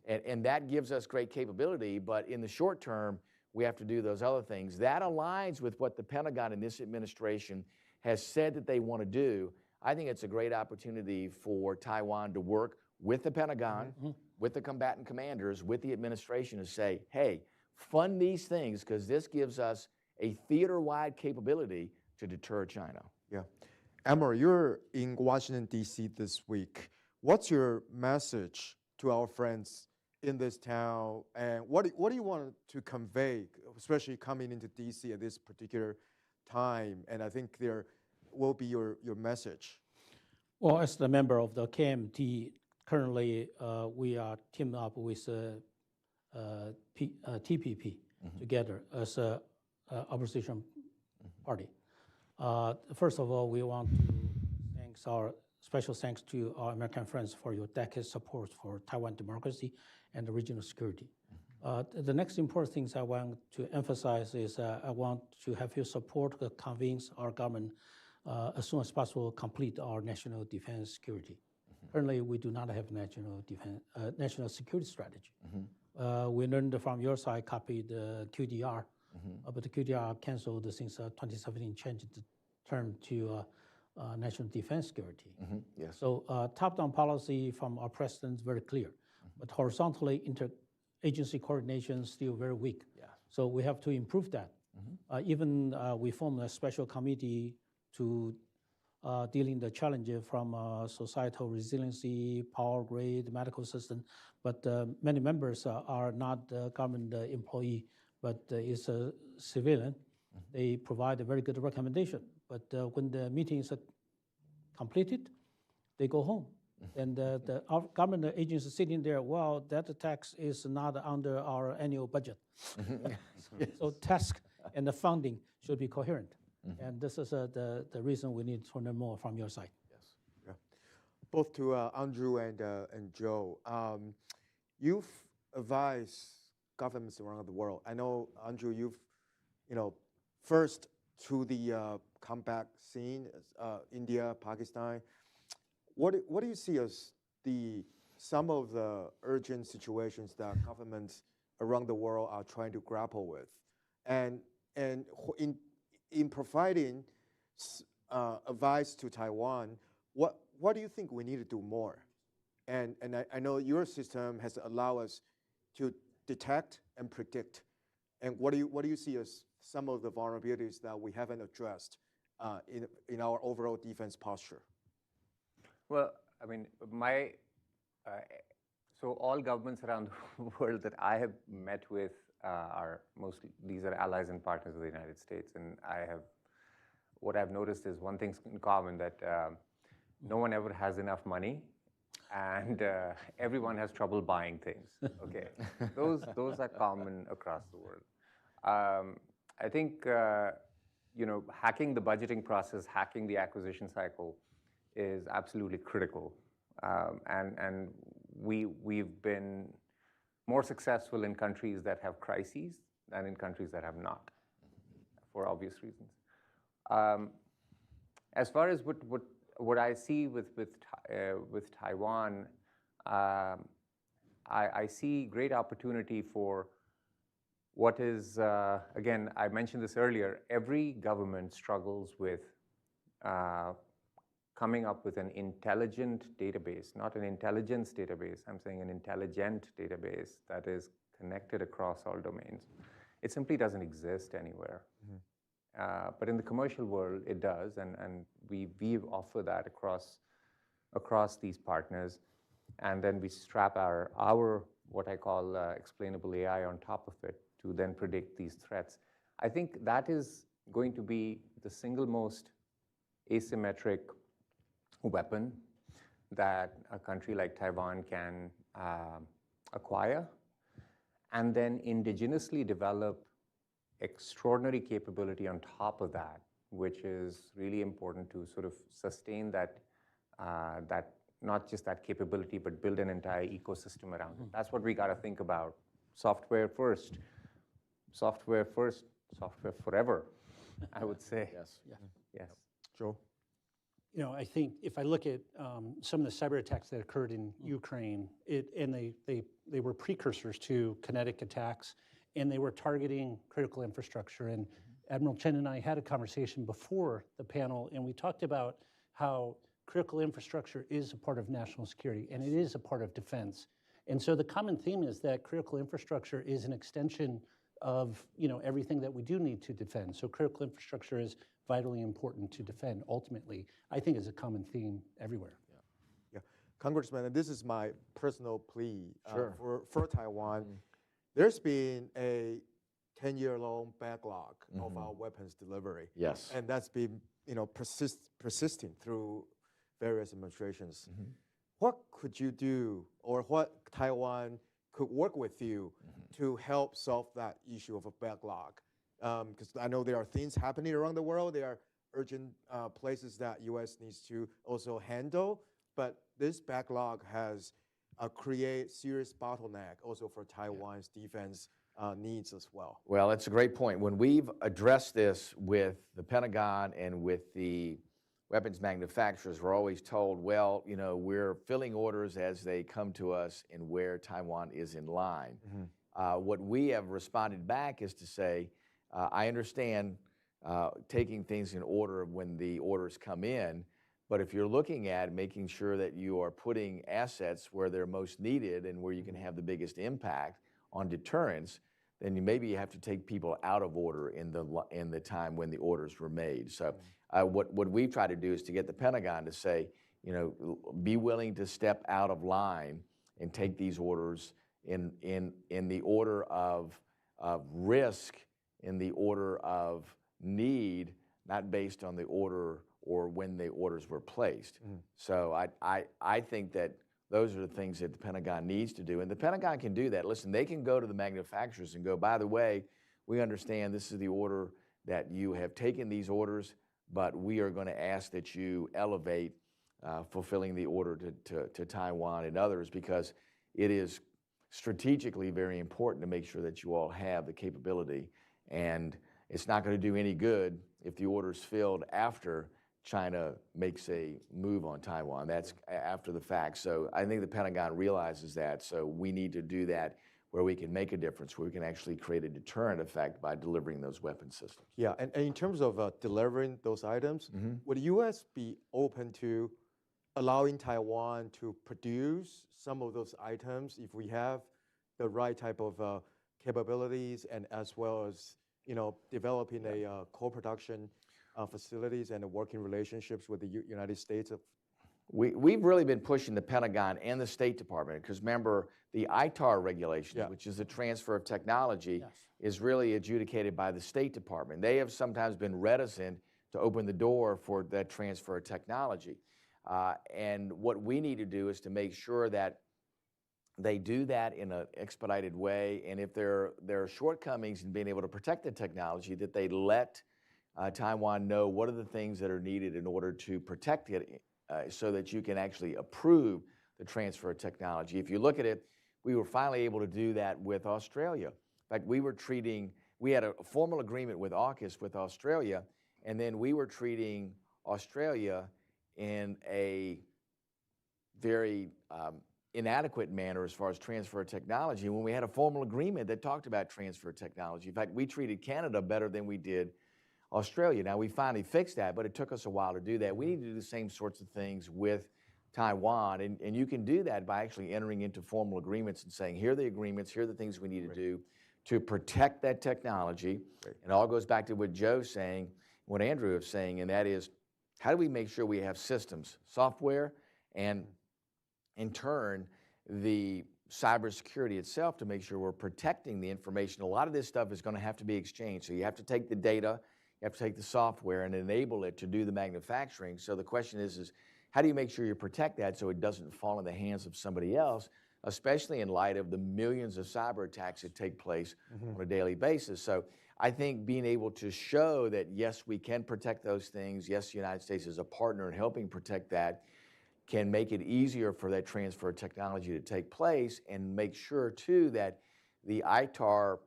And that gives us great capability, but in the short term, we have to do those other things. That aligns with what the Pentagon in this administration has said that they want to do. I think it's a great opportunity for Taiwan to work with the Pentagon, with the combatant commanders, with the administration to say, hey, fund these things because this gives us a theater-wide capability to deter China.
Yeah. Admiral, you're in Washington, D.C. this week. What's your message to our friends in this town? And what do you want to convey, especially coming into D.C. at this particular time? And I think there will be your message.
Well, as the member of the KMT, currently we are teamed up with TPP together as a opposition party. First of all, we want to thank special thanks to our American friends for your decade support for Taiwan democracy and regional security. The next important things I want to emphasize is I want to have your support to convince our government as soon as possible complete our national defense security. Currently, we do not have national security strategy. We learned from your side, copied the QDR, but the QDR canceled since 2017, changed the term to national defense security.
Yes.
So top-down policy from our president is very clear, but horizontally interagency coordination is still very weak.
Yeah.
So we have to improve that. Even we formed a special committee to dealing the challenges from societal resiliency, power grid, medical system, but many members are not government employee, but is a civilian. They provide a very good recommendation, but when the meeting is completed, they go home. And our government agency sitting there, well, that tax is not under our annual budget. So task and the funding should be coherent. And this is the reason we need to learn more from your side.
Yes.
Yeah. Both to Andrew and Joe, you've advised governments around the world. I know, Andrew, you've, first to the combat scene, India, Pakistan. What do you see as some of the urgent situations that governments around the world are trying to grapple with, and in providing advice to Taiwan, what do you think we need to do more? And I know your system has allowed us to detect and predict. And what do you see as some of the vulnerabilities that we haven't addressed in our overall defense posture?
Well, I mean, so all governments around the world that I have met with these are allies and partners of the United States. And what I've noticed is one thing's in common, that no one ever has enough money, and everyone has trouble buying things. Okay, those are common across the world. I think hacking the budgeting process, hacking the acquisition cycle, is absolutely critical, and we've been more successful in countries that have crises than in countries that have not, for obvious reasons. As far as what I see with Taiwan, I see great opportunity for what is, again, I mentioned this earlier, every government struggles with coming up with an intelligent database, not an intelligence database. I'm saying an intelligent database that is connected across all domains. It simply doesn't exist anywhere. But in the commercial world, it does, and we offer that across these partners. And then we strap our what I call explainable AI on top of it to then predict these threats. I think that is going to be the single most asymmetric weapon that a country like Taiwan can acquire, and then indigenously develop extraordinary capability on top of that, which is really important to sort of sustain that, not just that capability, but build an entire ecosystem around it. That's what we got to think about. Software first, software forever, I would say.
Yes.
Yes.
Joe?
I think if I look at some of the cyber attacks that occurred in Ukraine, and they were precursors to kinetic attacks, and they were targeting critical infrastructure. And Admiral Chen and I had a conversation before the panel, and we talked about how critical infrastructure is a part of national security, and it is a part of defense. And so the common theme is that critical infrastructure is an extension of everything that we do need to defend. So critical infrastructure is vitally important to defend. Ultimately, I think is a common theme everywhere.
Yeah, Congressman, and this is my personal plea
Sure.
for Taiwan. There's been a 10-year-long backlog of our weapons delivery.
Yes.
And that's been persisting through various administrations. What could you do, or what Taiwan could work with you to help solve that issue of a backlog? Because I know there are things happening around the world. There are urgent places that U.S. needs to also handle, but this backlog has created serious bottleneck also for Taiwan's defense needs as well.
Well, it's a great point. When we've addressed this with the Pentagon and with the weapons manufacturers, we're always told, well, we're filling orders as they come to us and where Taiwan is in line. What we have responded back is to say, I understand taking things in order when the orders come in, but if you're looking at making sure that you are putting assets where they're most needed and where you can have the biggest impact on deterrence, then maybe you have to take people out of order in the time when the orders were made. So what we try to do is to get the Pentagon to say, be willing to step out of line and take these orders in the order of risk, in the order of need, not based on the order or when the orders were placed. So I think that those are the things that the Pentagon needs to do. And the Pentagon can do that. Listen, they can go to the manufacturers and go, by the way, we understand this is the order that you have taken these orders, but we are going to ask that you elevate fulfilling the order to Taiwan and others, because it is strategically very important to make sure that you all have the capability. And it's not going to do any good if the order's filled after China makes a move on Taiwan. That's after the fact. So I think the Pentagon realizes that. So we need to do that where we can make a difference, where we can actually create a deterrent effect by delivering those weapon systems.
Yeah, and in terms of delivering those items, would the U.S. be open to allowing Taiwan to produce some of those items if we have the right type of capabilities, and as well as developing a co-production facilities and working relationships with the United States?
We've really been pushing the Pentagon and the State Department, because remember, the ITAR regulation, which is the transfer of technology, is really adjudicated by the State Department. They have sometimes been reticent to open the door for that transfer of technology. And what we need to do is to make sure that they do that in an expedited way, and if there are shortcomings in being able to protect the technology, that they let Taiwan know what are the things that are needed in order to protect it, so that you can actually approve the transfer of technology. If you look at it, we were finally able to do that with Australia. In fact, we had a formal agreement with AUKUS with Australia, and then we were treating Australia in a very inadequate manner as far as transfer of technology, when we had a formal agreement that talked about transfer of technology. In fact, we treated Canada better than we did Australia. Now, we finally fixed that, but it took us a while to do that. We need to do the same sorts of things with Taiwan, and you can do that by actually entering into formal agreements and saying, here are the agreements, here are the things we need to do to protect that technology.
Great.
And it all goes back to what Joe's saying, what Andrew is saying, and that is, how do we make sure we have systems, software, and in turn, the cybersecurity itself to make sure we're protecting the information. A lot of this stuff is going to have to be exchanged. So you have to take the data, you have to take the software and enable it to do the manufacturing. So the question is how do you make sure you protect that so it doesn't fall in the hands of somebody else, especially in light of the millions of cyber attacks that take place on a daily basis. So I think being able to show that, yes, we can protect those things, yes, the United States is a partner in helping protect that, can make it easier for that transfer of technology to take place, and make sure, too, that the ITAR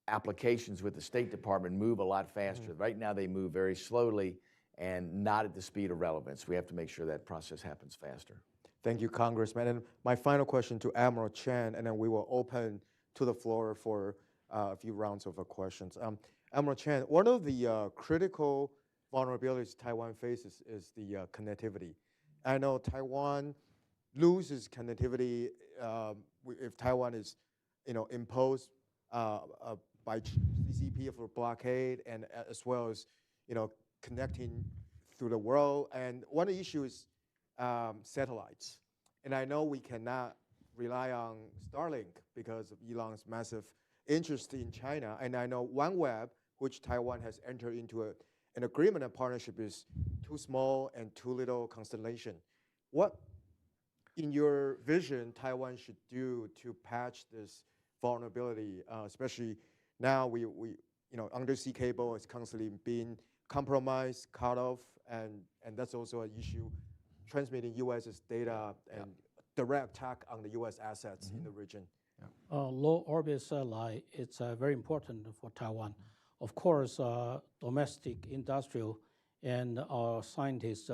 applications with the State Department move a lot faster. Right now, they move very slowly and not at the speed of relevance. We have to make sure that process happens faster.
Thank you, Congressman. And my final question to Admiral Chen, and then we will open to the floor for a few rounds of questions. Admiral Chen, one of the critical vulnerabilities Taiwan faces is the connectivity. I know Taiwan loses connectivity if Taiwan is, imposed by CCP for blockade, and as well as, connecting through the world. And one issue is satellites. And I know we cannot rely on Starlink because of Elon's massive interest in China. And I know OneWeb, which Taiwan has entered into an agreement and partnership, is too small and too little constellation. What, in your vision, Taiwan should do to patch this vulnerability, especially now we undersea cable is constantly being compromised, cut off, and that's also an issue, transmitting U.S.'s data and direct attack on the U.S. assets in the region.
Low orbit satellite, it's very important for Taiwan. Of course, domestic industrial and our scientists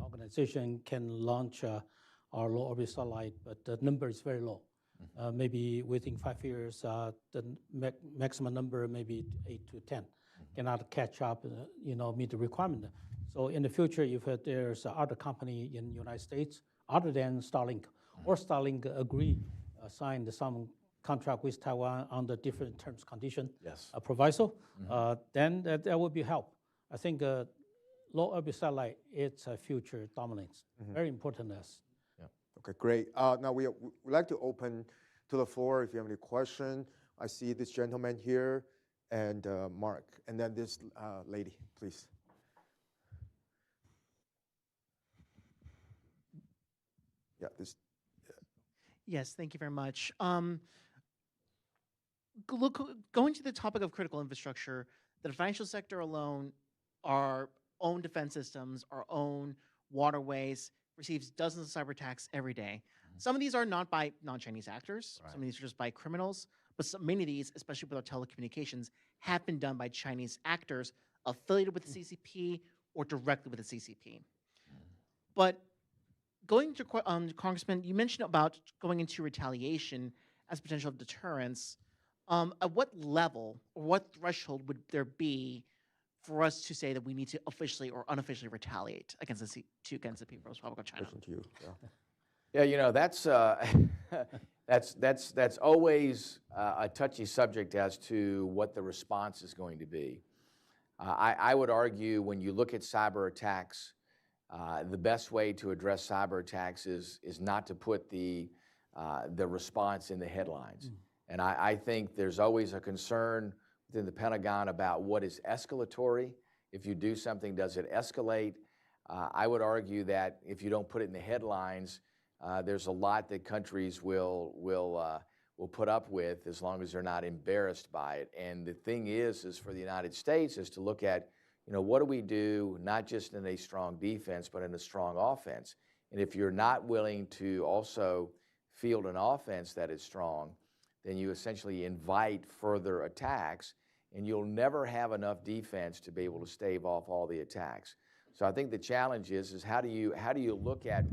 organization can launch our low orbit satellite, but the number is very low. Maybe within 5 years, the maximum number maybe 8 to 10 cannot catch up, meet the requirement. So in the future, if there's other company in the United States other than Starlink, or Starlink signed some contract with Taiwan under different terms, condition, proviso, then that would be help. I think low orbit satellite, it's a future dominance, very important to us.
Okay, great. Now we'd like to open to the floor if you have any question. I see this gentleman here and Mark, and then this lady, please. Yeah, this.
Yes, thank you very much. Going to the topic of critical infrastructure, the financial sector alone, our own defense systems, our own waterways, receives dozens of cyber attacks every day. Some of these are not by non-Chinese actors. Some of these are just by criminals. But many of these, especially with our telecommunications, have been done by Chinese actors affiliated with the CCP or directly with the CCP. But going to Congressman, you mentioned about going into retaliation as potential deterrence. At what level or what threshold would there be for us to say that we need to officially or unofficially retaliate against the People's Republic of China?
Question to you.
Yeah, that's always a touchy subject as to what the response is going to be. I would argue when you look at cyber attacks, the best way to address cyber attacks is not to put the response in the headlines. And I think there's always a concern within the Pentagon about what is escalatory. If you do something, does it escalate? I would argue that if you don't put it in the headlines, there's a lot that countries will put up with as long as they're not embarrassed by it. And the thing is for the United States is to look at, what do we do, not just in a strong defense, but in a strong offense. And if you're not willing to also field an offense that is strong, then you essentially invite further attacks, and you'll never have enough defense to be able to stave off all the attacks. So I think the challenge is how do you look at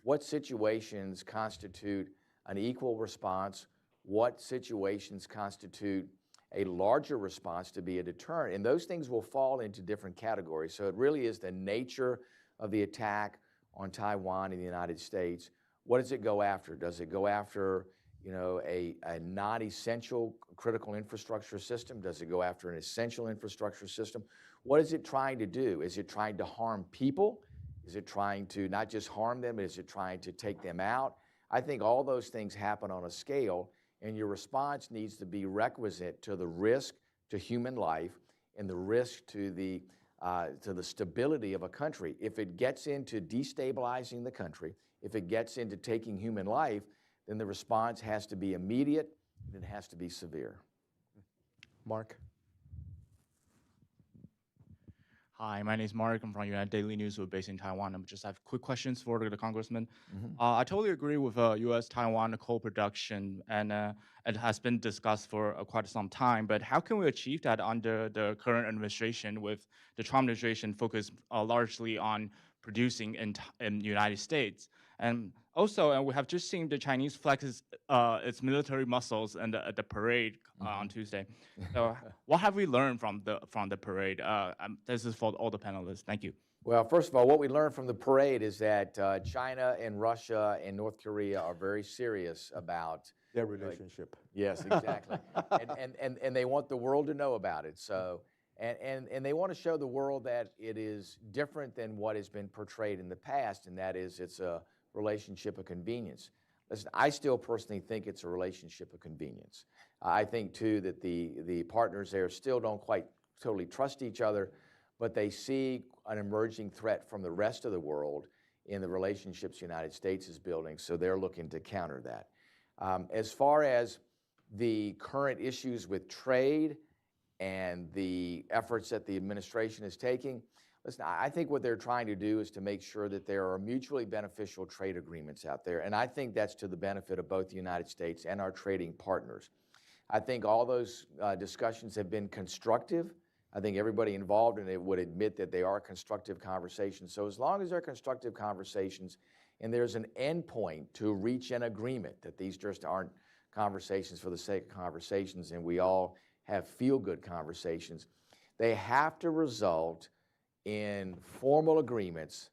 what situations constitute an equal response, what situations constitute a larger response to be a deterrent, and those things will fall into different categories. So it really is the nature of the attack on Taiwan in the United States. What does it go after? Does it go after a non-essential critical infrastructure system? Does it go after an essential infrastructure system? What is it trying to do? Is it trying to harm people? Is it trying to not just harm them, but is it trying to take them out? I think all those things happen on a scale, and your response needs to be requisite to the risk to human life and the risk to the stability of a country. If it gets into destabilizing the country, if it gets into taking human life, then the response has to be immediate and it has to be severe.
Mark?
Hi, my name is Mark. I'm from United Daily News. We're based in Taiwan. I just have quick questions for the Congressman. I totally agree with US-Taiwan co-production, and it has been discussed for quite some time. But how can we achieve that under the current administration, with the Trump administration focused largely on producing in the United States? And also, we have just seen the Chinese flex its military muscles at the parade on Tuesday. So, what have we learned from the parade? This is for all the panelists. Thank you.
Well, first of all, what we learned from the parade is that China and Russia and North Korea are very serious about
Their relationship.
Yes, exactly. and they want the world to know about it. So, and they want to show the world that it is different than what has been portrayed in the past, and that is it's a relationship of convenience. Listen, I still personally think it's a relationship of convenience. I think, too, that the partners there still don't quite totally trust each other, but they see an emerging threat from the rest of the world in the relationships the United States is building, so they're looking to counter that. As far as the current issues with trade and the efforts that the administration is taking, listen, I think what they're trying to do is to make sure that there are mutually beneficial trade agreements out there, and I think that's to the benefit of both the United States and our trading partners. I think all those discussions have been constructive. I think everybody involved in it would admit that they are constructive conversations. So as long as they're constructive conversations and there's an end point to reach an agreement, that these just aren't conversations for the sake of conversations and we all have feel-good conversations, they have to result in formal agreements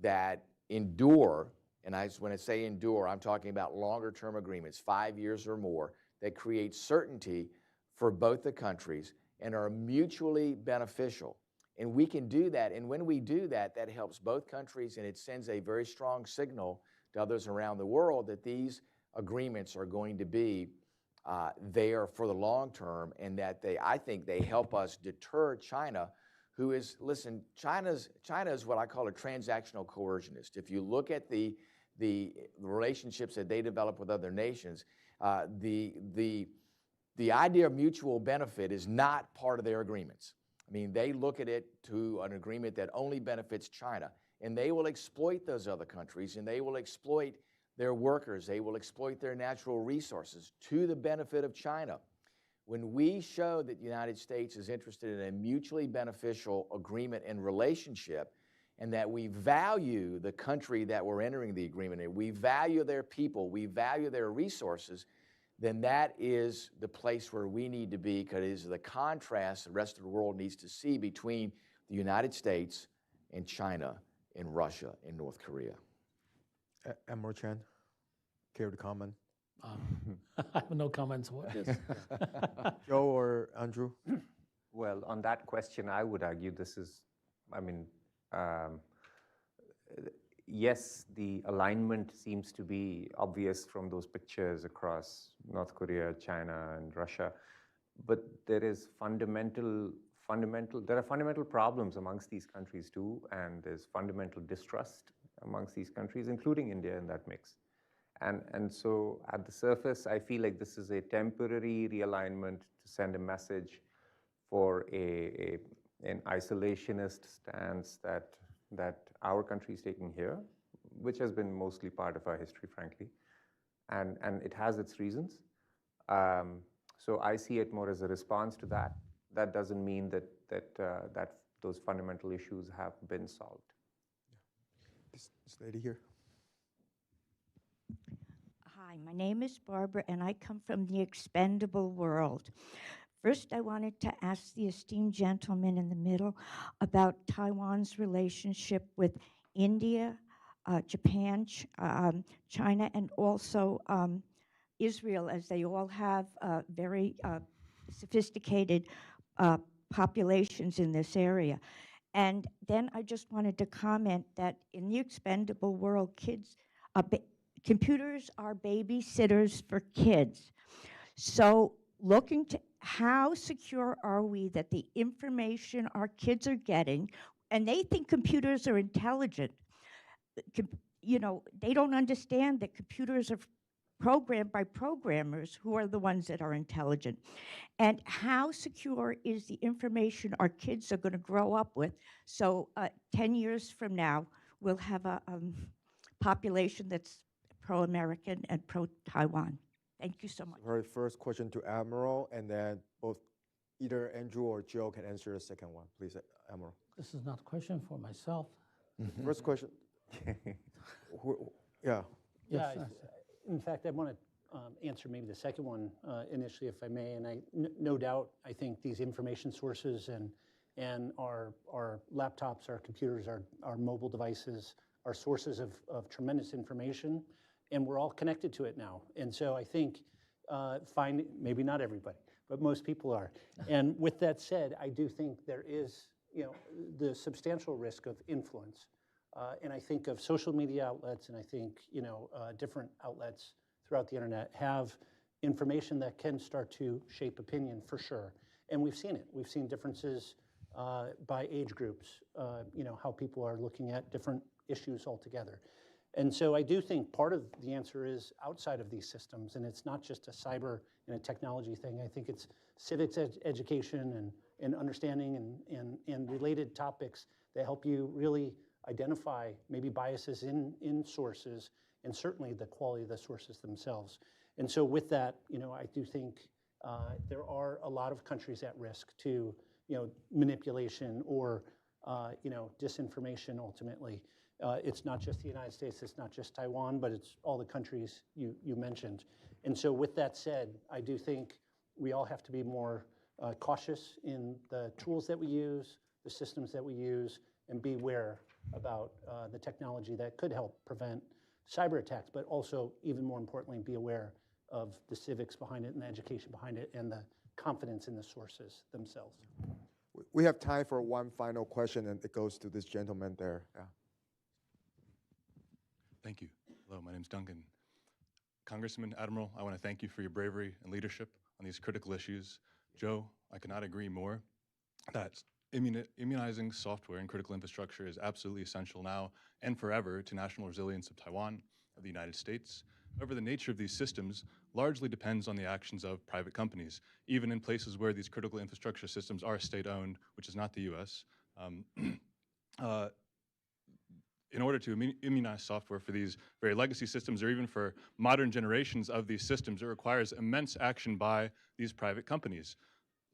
that endure, and when I say endure, I'm talking about longer-term agreements, 5 years or more, that create certainty for both the countries and are mutually beneficial. And we can do that, and when we do that, that helps both countries, and it sends a very strong signal to others around the world that these agreements are going to be there for the long term, and that I think they help us deter China, who is, listen, China is what I call a transactional coercionist. If you look at the relationships that they develop with other nations, the idea of mutual benefit is not part of their agreements. I mean, they look at it to an agreement that only benefits China, and they will exploit those other countries, and they will exploit their workers, they will exploit their natural resources to the benefit of China. When we show that the United States is interested in a mutually beneficial agreement and relationship, and that we value the country that we're entering the agreement in, we value their people, we value their resources, then that is the place where we need to be, because it is the contrast the rest of the world needs to see between the United States and China and Russia and North Korea.
Admiral Chen, care to comment?
I have no comments about this.
Joe or Andrew?
Well, on that question, I would argue this is, yes, the alignment seems to be obvious from those pictures across North Korea, China, and Russia, but there are fundamental problems amongst these countries too, and there's fundamental distrust amongst these countries, including India in that mix. And so at the surface, I feel like this is a temporary realignment to send a message for an isolationist stance that our country is taking here, which has been mostly part of our history, frankly, and it has its reasons. So I see it more as a response to that. That doesn't mean that those fundamental issues have been solved.
This lady here.
Hi, my name is Barbara, and I come from the expendable world. First, I wanted to ask the esteemed gentleman in the middle about Taiwan's relationship with India, Japan, China, and also Israel, as they all have very sophisticated populations in this area. And then I just wanted to comment that in the expendable world, computers are babysitters for kids. So looking to how secure are we that the information our kids are getting, and they think computers are intelligent. You know, they don't understand that computers are programmed by programmers who are the ones that are intelligent. And how secure is the information our kids are going to grow up with? So 10 years from now, we'll have a population that's pro-American and pro-Taiwan. Thank you so much.
Very first question to Admiral, and then both either Andrew or Joe can answer the second one. Please, Admiral.
This is not a question for myself.
First question. Yeah.
Yes,
Yeah, in fact, I want to answer maybe the second one initially, if I may. And no doubt, I think these information sources and our laptops, our computers, our mobile devices are sources of tremendous information, and we're all connected to it now. And so I think maybe not everybody, but most people are. And with that said, I do think there is, the substantial risk of influence. And I think of social media outlets, and I think, different outlets throughout the internet have information that can start to shape opinion for sure. And we've seen it. We've seen differences by age groups, how people are looking at different issues altogether. And so I do think part of the answer is outside of these systems, and it's not just a cyber and a technology thing. I think it's civics education and understanding and related topics that help you really identify maybe biases in sources, and certainly the quality of the sources themselves. And so with that, I do think there are a lot of countries at risk to, manipulation or, disinformation ultimately. It's not just the United States, it's not just Taiwan, but it's all the countries you mentioned. And so with that said, I do think we all have to be more cautious in the tools that we use, the systems that we use, and be aware about the technology that could help prevent cyber attacks, but also, even more importantly, be aware of the civics behind it and the education behind it and the confidence in the sources themselves.
We have time for one final question, and it goes to this gentleman there. Yeah.
Thank you. Hello, my name's Duncan. Congressman, Admiral, I want to thank you for your bravery and leadership on these critical issues. Joe, I cannot agree more that immunizing software and critical infrastructure is absolutely essential now and forever to national resilience of Taiwan, of the United States. However, the nature of these systems largely depends on the actions of private companies, even in places where these critical infrastructure systems are state-owned, which is not the US. In order to immunize software for these very legacy systems, or even for modern generations of these systems, it requires immense action by these private companies.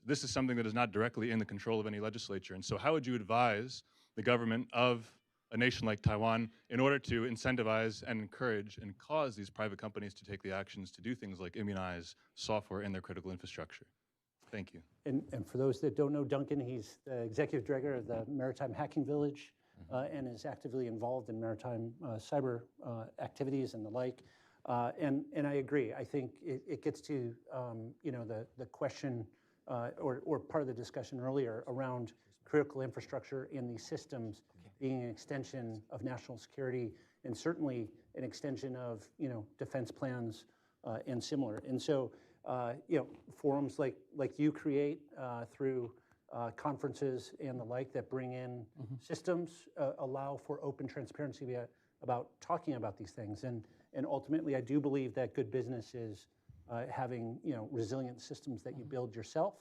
This is something that is not directly in the control of any legislature. And so how would you advise the government of a nation like Taiwan in order to incentivize and encourage and cause these private companies to take the actions to do things like immunize software in their critical infrastructure? Thank you.
And for those that don't know Duncan, he's the executive director of the Maritime Hacking Village and is actively involved in maritime cyber activities and the like. And I agree. I think it gets to the question or part of the discussion earlier around critical infrastructure in these systems being an extension of national security and certainly an extension of defense plans and similar. And so forums like you create through conferences and the like that bring in systems allow for open transparency about talking about these things. And ultimately, I do believe that good business is having resilient systems that you build yourself.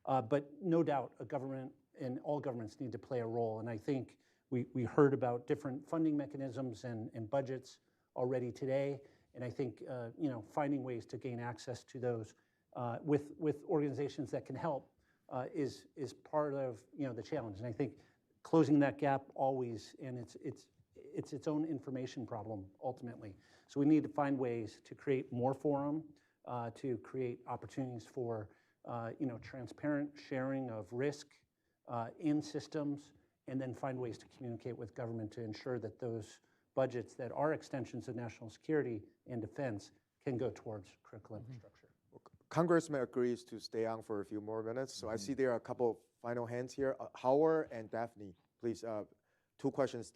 But no doubt, a government and all governments need to play a role. And I think we heard about different funding mechanisms and budgets already today. And I think finding ways to gain access to those with organizations that can help is part of the challenge. And I think closing that gap always, and it's its own information problem ultimately. So we need to find ways to create more forum, to create opportunities for transparent sharing of risk in systems, and then find ways to communicate with government to ensure that those budgets that are extensions of national security and defense can go towards critical infrastructure.
Congressman agrees to stay on for a few more minutes. So I see there are a couple final hands here. Howard and Daphne, please, 2 questions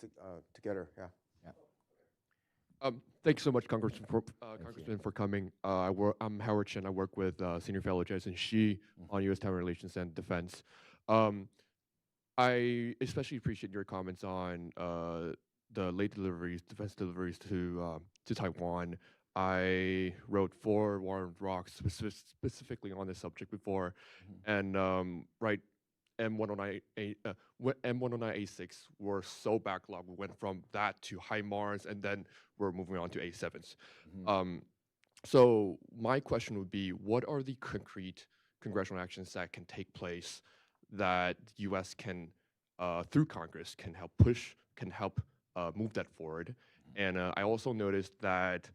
together. Yeah.
Thanks so much, Congressman, for coming. I'm Howard Chen. I work with Senior Fellow Jason Shi on U.S.-Taiwan relations and defense. I especially appreciate your comments on the late deliveries, defense deliveries to Taiwan. I wrote 4 Warren Rocks specifically on this subject before, and M109A6 were so backlogged. We went from that to HIMARS, and then we're moving on to A7s. So my question would be, what are the concrete congressional actions that can take place that the U.S. can, through Congress, can help move that forward? And I also noticed that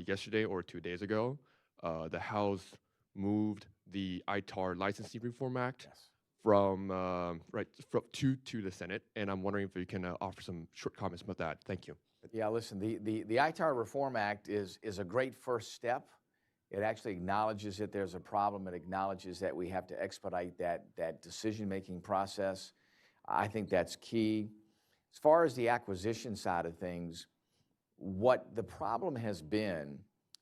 yesterday or 2 days ago, the House moved the ITAR Licensing Reform Act from to the Senate, and I'm wondering if you can offer some short comments about that. Thank you.
Yeah, listen, the ITAR Reform Act is a great first step. It actually acknowledges that there's a problem. It acknowledges that we have to expedite that decision-making process. I think that's key. As far as the acquisition side of things, what the problem has been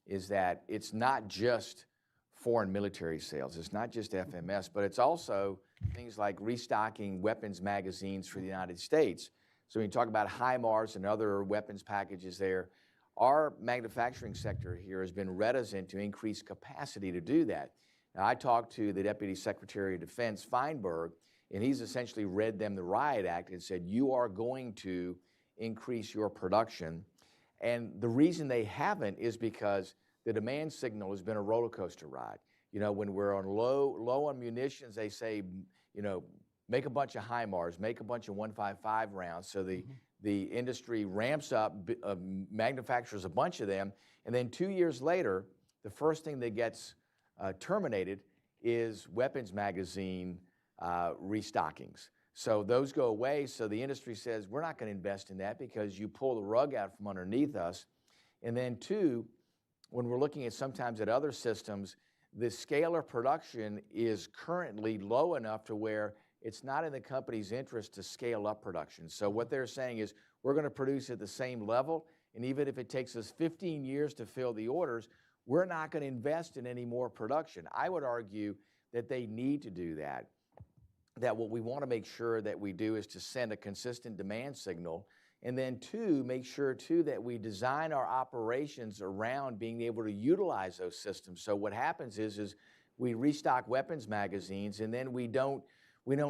is that it's not just foreign military sales. It's not just FMS, but it's also things like restocking weapons magazines for the United States. So when you talk about HIMARS and other weapons packages there, our manufacturing sector here has been reticent to increase capacity to do that. Now, I talked to the Deputy Secretary of Defense, Feinberg, and he's essentially read them the Riot Act and said, you are going to increase your production. And the reason they haven't is because the demand signal has been a roller coaster ride. You know, when we're on low on munitions, they say, you know, make a bunch of HIMARS, make a bunch of 155 rounds. So the industry ramps up, manufactures a bunch of them, and then 2 years later, the first thing that gets terminated is weapons magazine restockings. So those go away, so the industry says, we're not gonna invest in that because you pull the rug out from underneath us. And then 2, when we're looking at sometimes at other systems, the scale of production is currently low enough to where it's not in the company's interest to scale up production. So what they're saying is, we're gonna produce at the same level, and even if it takes us 15 years to fill the orders, we're not gonna invest in any more production. I would argue that they need to do that. That what we wanna make sure that we do is to send a consistent demand signal, and then 2, make sure too that we design our operations around being able to utilize those systems. So what happens is we restock weapons magazines, and then we don't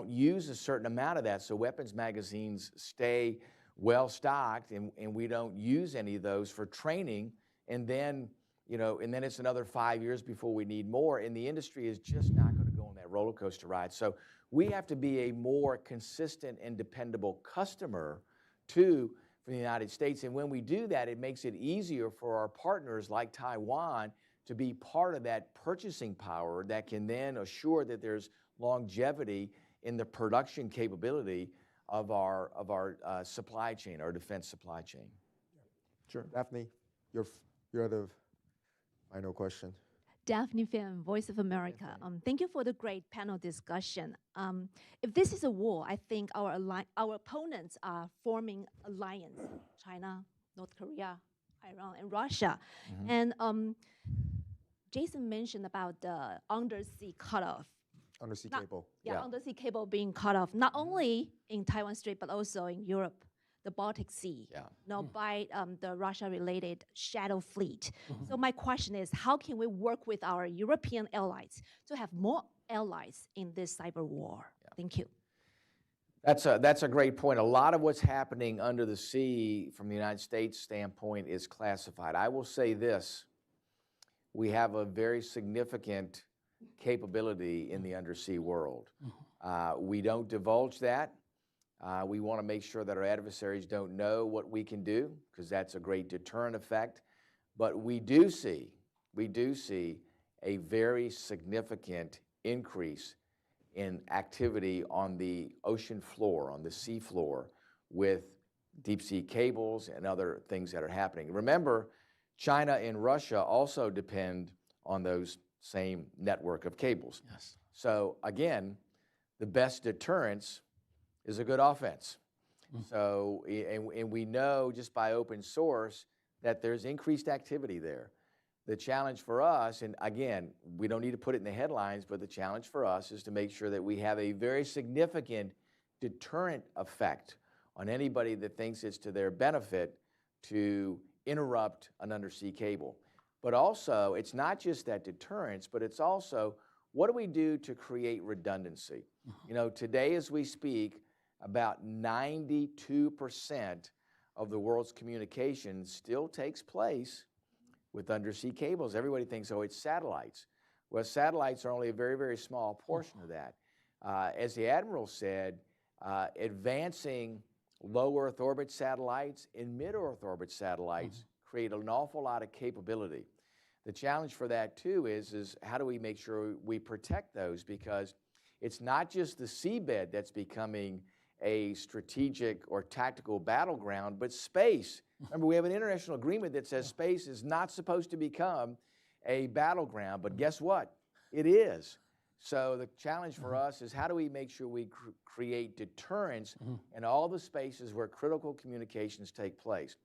use a certain amount of that, so weapons magazines stay well stocked, and we don't use any of those for training, and then, you know, and then it's another 5 years before we need more, and the industry is just not gonna go on that roller coaster ride. So we have to be a more consistent and dependable customer too for the United States, and when we do that, it makes it easier for our partners like Taiwan to be part of that purchasing power that can then assure that there's longevity in the production capability of our supply chain, our defense supply chain.
Sure. Daphne, you're the final question.
Daphne Pham, Voice of America. Thank you for the great panel discussion. If this is a war, I think our opponents are forming alliance: China, North Korea, Iran, and Russia. And Jason mentioned about the undersea cutoff.
Undersea cable.
Yeah, undersea cable being cut off, not only in Taiwan Strait, but also in Europe, the Baltic Sea, by the Russia-related shadow fleet. So my question is, how can we work with our European allies to have more allies in this cyber war? Thank you.
That's a great point. A lot of what's happening under the sea from the United States standpoint is classified. I will say this, we have a very significant capability in the undersea world. We don't divulge that. We want to make sure that our adversaries don't know what we can do, because that's a great deterrent effect. But we do see a very significant increase in activity on the ocean floor, on the sea floor, with deep sea cables and other things that are happening. Remember, China and Russia also depend on those same network of cables.
Yes.
So again, the best deterrence is a good offense. So, and we know just by open source that there's increased activity there. The challenge for us, and again, we don't need to put it in the headlines, but the challenge for us is to make sure that we have a very significant deterrent effect on anybody that thinks it's to their benefit to interrupt an undersea cable. But also, it's not just that deterrence, but it's also, what do we do to create redundancy? You know, today as we speak, about 92% of the world's communications still takes place with undersea cables. Everybody thinks, oh, it's satellites. Well, satellites are only a very, very small portion of that. As the Admiral said, advancing low Earth orbit satellites and mid-Earth orbit satellites create an awful lot of capability. The challenge for that too is how do we make sure we protect those, because it's not just the seabed that's becoming a strategic or tactical battleground, but space. Remember, we have an international agreement that says space is not supposed to become a battleground, but guess what? It is. So the challenge for us is how do we make sure we create deterrence in all the spaces where critical communications take place?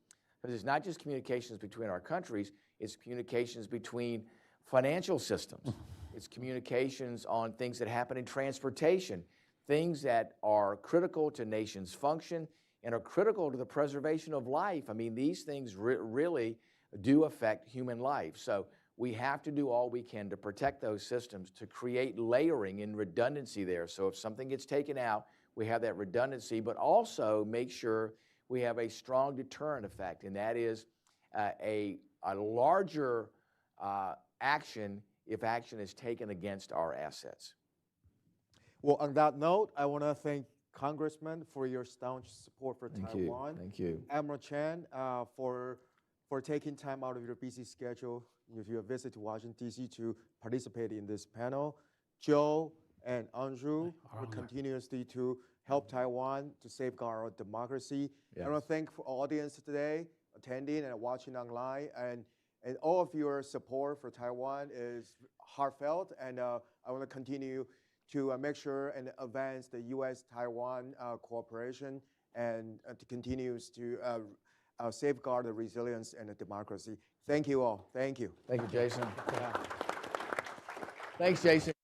Because it's not just communications between our countries, it's communications between financial systems. It's communications on things that happen in transportation, things that are critical to nations' function and are critical to the preservation of life. I mean, these things really do affect human life. So we have to do all we can to protect those systems, to create layering and redundancy there. So if something gets taken out, we have that redundancy, but also make sure we have a strong deterrent effect, and that is a larger action if action is taken against our assets.
Well, on that note, I want to thank Congressman for your staunch support for Taiwan.
Thank you.
Admiral Chen for taking time out of your busy schedule with your visit to Washington, D.C. to participate in this panel. Joe and Anshu for continuously to help Taiwan to safeguard our democracy.
Yes.
I want to thank the audience today attending and watching online, and all of your support for Taiwan is heartfelt, and I want to continue to make sure and advance the US-Taiwan cooperation and to continue to safeguard the resilience and the democracy. Thank you all. Thank you.
Thank you, Jason. Thanks, Jason.